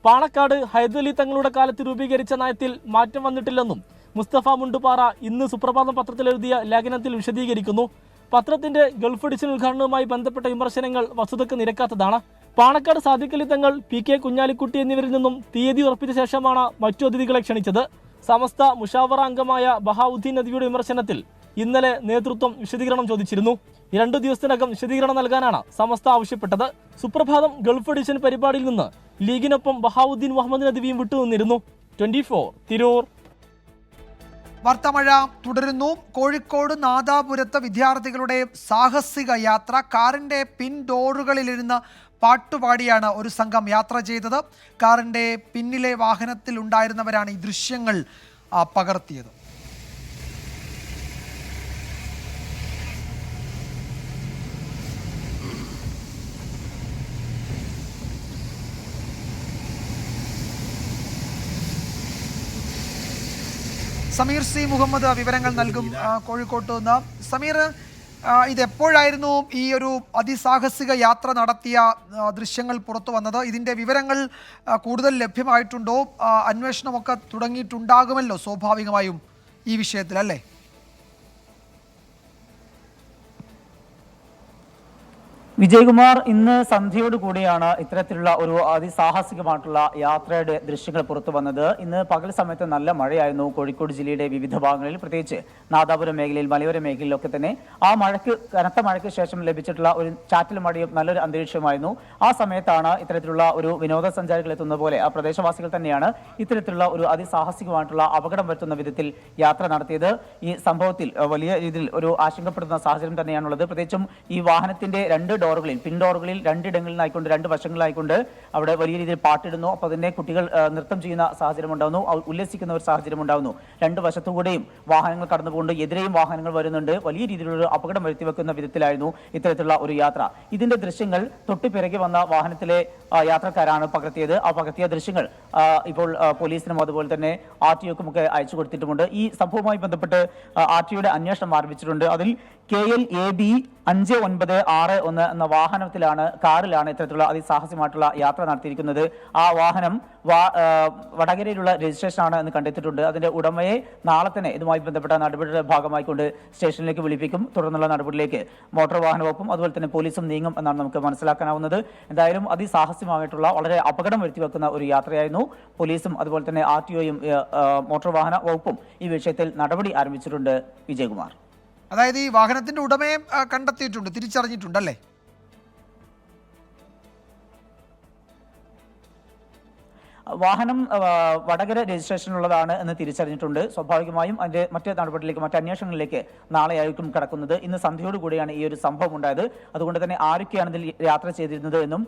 പാണക്കാട് ഹൈദരലി തങ്ങളുടെ കാലത്ത് രൂപീകരിച്ച നയത്തിൽ മാറ്റം വന്നിട്ടില്ലെന്നും മുസ്തഫ മുണ്ടുപാറ ഇന്ന് സുപ്രഭാതം പത്രത്തിൽ എഴുതിയ ലേഖനത്തിൽ വിശദീകരിക്കുന്നു. പത്രത്തിന്റെ ഗൾഫ് എഡിഷൻ ഉദ്ഘാടനവുമായി ബന്ധപ്പെട്ട വിമർശനങ്ങൾ വസ്തുതയ്ക്ക് നിരക്കാത്തതാണ്. പാണക്കാട് സാദിഖ് അലി തങ്ങൾ, PK കുഞ്ഞാലിക്കുട്ടി എന്നിവരിൽ നിന്നും തീയതി ഉറപ്പിച്ച ശേഷമാണ് മറ്റു അതിഥികളെ ക്ഷണിച്ചത്. സമസ്ത മുഷാവറ അംഗമായ ബഹാവുദ്ദീൻ നദിയുടെ വിമർശനത്തിൽ ഇന്നലെ നേതൃത്വം വിശദീകരണം ചോദിച്ചിരുന്നു. 2 ദിവസത്തിനകം വിശദീകരണം നൽകാനാണ് സമസ്ത ആവശ്യപ്പെട്ടത്. സുപ്രഭാതം ഗൾഫ് എഡിഷൻ പരിപാടിയിൽ നിന്ന് ലീഗിനൊപ്പം ബഹാവുദ്ദീൻ മുഹമ്മദ് നദിവിയും വിട്ടുനിന്നിരുന്നു. 24 തിരൂർ. വാർത്താമഴ തുടരുന്നു. കോഴിക്കോട് നാദാപുരത്ത് വിദ്യാർത്ഥികളുടെ സാഹസിക യാത്ര. കാറിന്റെ പിൻ ഡോറുകളിലിരുന്ന് പാട്ടുപാടിയാണ് ഒരു സംഘം യാത്ര ചെയ്തത്. കാറിന്റെ പിന്നിലെ വാഹനത്തിൽ ഉണ്ടായിരുന്നവരാണ് ഈ ദൃശ്യങ്ങൾ പകർത്തിയത്. സമീർ C. മുഹമ്മദ് വിവരങ്ങൾ നൽകും കോഴിക്കോട്ട് നിന്ന്. സമീർ, ഇതെപ്പോഴായിരുന്നു ഈ ഒരു അതിസാഹസിക യാത്ര നടത്തിയ ദൃശ്യങ്ങൾ പുറത്തു വന്നത്? ഇതിൻ്റെ വിവരങ്ങൾ കൂടുതൽ ലഭ്യമായിട്ടുണ്ടോ? അന്വേഷണമൊക്കെ തുടങ്ങിയിട്ടുണ്ടാകുമല്ലോ സ്വാഭാവികമായും ഈ വിഷയത്തിൽ, അല്ലേ? വിജയകുമാർ, ഇന്ന് സന്ധ്യയോടുകൂടിയാണ് ഇത്തരത്തിലുള്ള ഒരു അതിസാഹസികമായിട്ടുള്ള യാത്രയുടെ ദൃശ്യങ്ങൾ പുറത്തു വന്നത്. ഇന്ന് പകൽ സമയത്ത് നല്ല മഴയായിരുന്നു കോഴിക്കോട് ജില്ലയുടെ വിവിധ ഭാഗങ്ങളിൽ, പ്രത്യേകിച്ച് നാദാപുരം മേഖലയിൽ, മലയോര മേഖലയിലൊക്കെ തന്നെ. ആ കനത്ത മഴയ്ക്ക് ശേഷം ലഭിച്ചിട്ടുള്ള ഒരു ചാറ്റൽ മഴയും നല്ലൊരു അന്തരീക്ഷമായിരുന്നു. ആ സമയത്താണ് ഇത്തരത്തിലുള്ള ഒരു വിനോദസഞ്ചാരികൾ എത്തുന്ന പോലെ ആ പ്രദേശവാസികൾ തന്നെയാണ് ഇത്തരത്തിലുള്ള ഒരു അതിസാഹസികമായിട്ടുള്ള അപകടം വരുത്തുന്ന വിധത്തിൽ യാത്ര നടത്തിയത്. ഈ സംഭവത്തിൽ വലിയ രീതിയിൽ ഒരു ആശങ്കപ്പെടുന്ന സാഹചര്യം തന്നെയാണുള്ളത്. പ്രത്യേകിച്ചും ഈ വാഹനത്തിന്റെ പിൻ ഡോറുകളിൽ രണ്ടിടങ്ങളിലായിക്കൊണ്ട്, രണ്ട് വശങ്ങളിലായിക്കൊണ്ട് അവിടെ വലിയ രീതിയിൽ പാട്ടിടുന്നു. അപ്പോൾ അതിനെ കുട്ടികൾ നൃത്തം ചെയ്യുന്ന സാഹചര്യം ഉണ്ടാകുന്നു, ഉല്ലസിക്കുന്ന ഒരു സാഹചര്യം ഉണ്ടാകുന്നു. രണ്ട് വശത്തുകൂടെയും വാഹനങ്ങൾ കടന്നുപോകുന്നുണ്ട്, എതിരെയും വാഹനങ്ങൾ വരുന്നുണ്ട്. വലിയ രീതിയിലുള്ള അപകടം വരുത്തി വെക്കുന്ന വിധത്തിലായിരുന്നു ഇത്തരത്തിലുള്ള ഒരു യാത്ര. ഇതിന്റെ ദൃശ്യങ്ങൾ തൊട്ടുപിറകെ വന്ന വാഹനത്തിലെ യാത്രക്കാരാണ് പകർത്തിയത്. ആ പകർത്തിയ ദൃശ്യങ്ങൾ ഇപ്പോൾ പോലീസിനും അതുപോലെ തന്നെ RTOക്കും ഒക്കെ അയച്ചു കൊടുത്തിട്ടുമുണ്ട്. ഈ സംഭവവുമായി ബന്ധപ്പെട്ട് RTOയുടെ അന്വേഷണം ആരംഭിച്ചിട്ടുണ്ട്. അതിൽ KLAB 5961 എന്ന കാറിലാണ് ഇത്തരത്തിലുള്ള അതിസാഹസ്യമായിട്ടുള്ള യാത്ര നടത്തിയിരിക്കുന്നത്. ആ വാഹനം വടകരയിലുള്ള രജിസ്ട്രേഷനാണ് എന്ന് കണ്ടെത്തിയിട്ടുണ്ട്. അതിന്റെ ഉടമയെ നാളെ തന്നെ ഇതുമായി ബന്ധപ്പെട്ട നടപടിയുടെ ഭാഗമായിക്കൊണ്ട് സ്റ്റേഷനിലേക്ക് വിളിപ്പിക്കും. തുടർന്നുള്ള നടപടിയിലേക്ക് മോട്ടോർ വാഹന വകുപ്പും അതുപോലെ തന്നെ പോലീസും നീങ്ങും എന്നാണ് നമുക്ക് മനസ്സിലാക്കാനാവുന്നത്. എന്തായാലും അതിസാഹസ്യമായിട്ടുള്ള വളരെ അപകടം വരുത്തി വെക്കുന്ന ഒരു യാത്രയായിരുന്നു. പോലീസും അതുപോലെ തന്നെ RTOയും മോട്ടോർ വാഹന വകുപ്പും ഈ വിഷയത്തിൽ നടപടി ആരംഭിച്ചിട്ടുണ്ട്. വിജയകുമാർ, അതായത് ഈ വാഹനത്തിന്റെ ഉടമയെ കണ്ടെത്തിയിട്ടുണ്ട്, തിരിച്ചറിഞ്ഞിട്ടുണ്ടല്ലേ? വാഹനം വടകര രജിസ്ട്രേഷനുള്ളതാണ് എന്ന് തിരിച്ചറിഞ്ഞിട്ടുണ്ട്. സ്വാഭാവികമായും അതിന്റെ മറ്റ് നടപടിയിലേക്ക്, മറ്റ് അന്വേഷണങ്ങളിലേക്ക് നാളെയായിരിക്കും കടക്കുന്നത്. ഇന്ന് സന്ധ്യയോടുകൂടിയാണ് ഈ ഒരു സംഭവം ഉണ്ടായത്. അതുകൊണ്ട് തന്നെ ആരൊക്കെയാണ് ഇതിൽ യാത്ര ചെയ്തിരുന്നത് എന്നും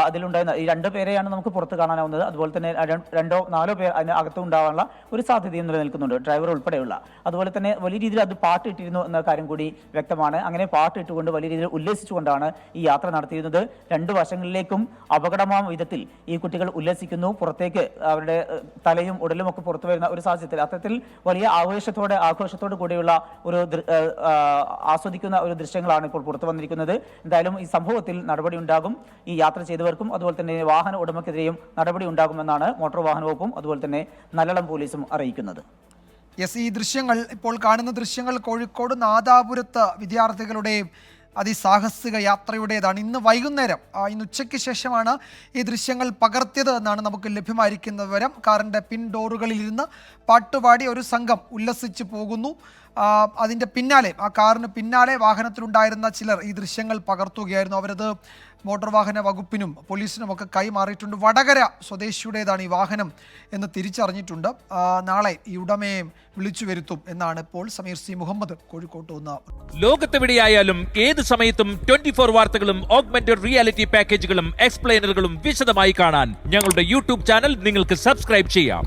അതിലുണ്ടായിരുന്ന ഈ 2 പേരെയാണ് നമുക്ക് പുറത്ത് കാണാനാവുന്നത്. അതുപോലെ തന്നെ 2-4 പേർ അതിന് അകത്തുണ്ടാവാനുള്ള ഒരു സാധ്യതയും നിലനിൽക്കുന്നുണ്ട്, ഡ്രൈവർ ഉൾപ്പെടെയുള്ള. അതുപോലെ തന്നെ വലിയ രീതിയിൽ അത് പാട്ടിട്ടിരുന്നു എന്ന കാര്യം കൂടി വ്യക്തമാണ്. അങ്ങനെ പാട്ടിട്ടുകൊണ്ട് വലിയ രീതിയിൽ ഉല്ലസിച്ചുകൊണ്ടാണ് ഈ യാത്ര നടത്തിയിരുന്നത്. 2 വശങ്ങളിലേക്കും അപകടമായ വിധത്തിൽ ഈ കുട്ടികൾ ഉല്ലസിക്കുന്നു. പുറത്തേക്ക് അവരുടെ തലയും ഉടലും ഒക്കെ പുറത്തു വരുന്ന ഒരു സാഹചര്യത്തിൽ അത്തരത്തിൽ വലിയ ആഘോഷത്തോടു കൂടിയുള്ള ഒരു ആസ്വദിക്കുന്ന ഒരു ദൃശ്യങ്ങളാണ് ഇപ്പോൾ പുറത്തു വന്നിരിക്കുന്നത്. എന്തായാലും ഈ സംഭവത്തിൽ നടപടി ഉണ്ടാകും. ഈ യാത്ര ചെയ്തവർക്കും അതുപോലെ തന്നെ വാഹന ഉടമക്കെതിരെയും നടപടി ഉണ്ടാകുമെന്നാണ് മോട്ടോർ വാഹന വകുപ്പും അതുപോലെ തന്നെ നല്ലളം പോലീസും അറിയിക്കുന്നത്. ഈ ദൃശ്യങ്ങൾ, ഇപ്പോൾ കാണുന്ന ദൃശ്യങ്ങൾ കോഴിക്കോട് നാദാപുരത്ത് വിദ്യാർത്ഥികളുടെ അതിസാഹസിക യാത്രയുടേതാണ്. ഇന്ന് വൈകുന്നേരം, ഇന്ന് ഉച്ചയ്ക്ക് ശേഷമാണ് ഈ ദൃശ്യങ്ങൾ പകർത്തിയത് എന്നാണ് നമുക്ക് ലഭ്യമായിരിക്കുന്ന വിവരം. കാറിൻ്റെ പിൻ ഡോറുകളിലിരുന്ന് പാട്ടുപാടി ഒരു സംഘം ഉല്ലസിച്ച് പോകുന്നു. അതിൻ്റെ പിന്നാലെ, ആ കാറിന് പിന്നാലെ വാഹനത്തിലുണ്ടായിരുന്ന ചിലർ ഈ ദൃശ്യങ്ങൾ പകർത്തുകയായിരുന്നു. അവരത് മോട്ടോർ വാഹന വകുപ്പിനും പോലീസിനുമൊക്കെ കൈമാറിയിട്ടുണ്ട്. വടകര സ്വദേശിയുടേതാണ് ഈ വാഹനം എന്ന് തിരിച്ചറിഞ്ഞിട്ടുണ്ട്. നാളെ ഈ ഉടമയെ വിളിച്ചു വരുത്തും എന്നാണ് ഇപ്പോൾ സമീർ C. മുഹമ്മദ് കോഴിക്കോട്ട് വന്ന. ലോകത്തെവിടെയായാലും ഏത് സമയത്തും 24 വാർത്തകളും ഓഗ്മെന്റഡ് റിയാലിറ്റി പാക്കേജുകളും എക്സ്പ്ലെയിനറുകളും വിശദമായി കാണാൻ ഞങ്ങളുടെ YouTube ചാനൽ നിങ്ങൾക്ക് സബ്സ്ക്രൈബ് ചെയ്യാം.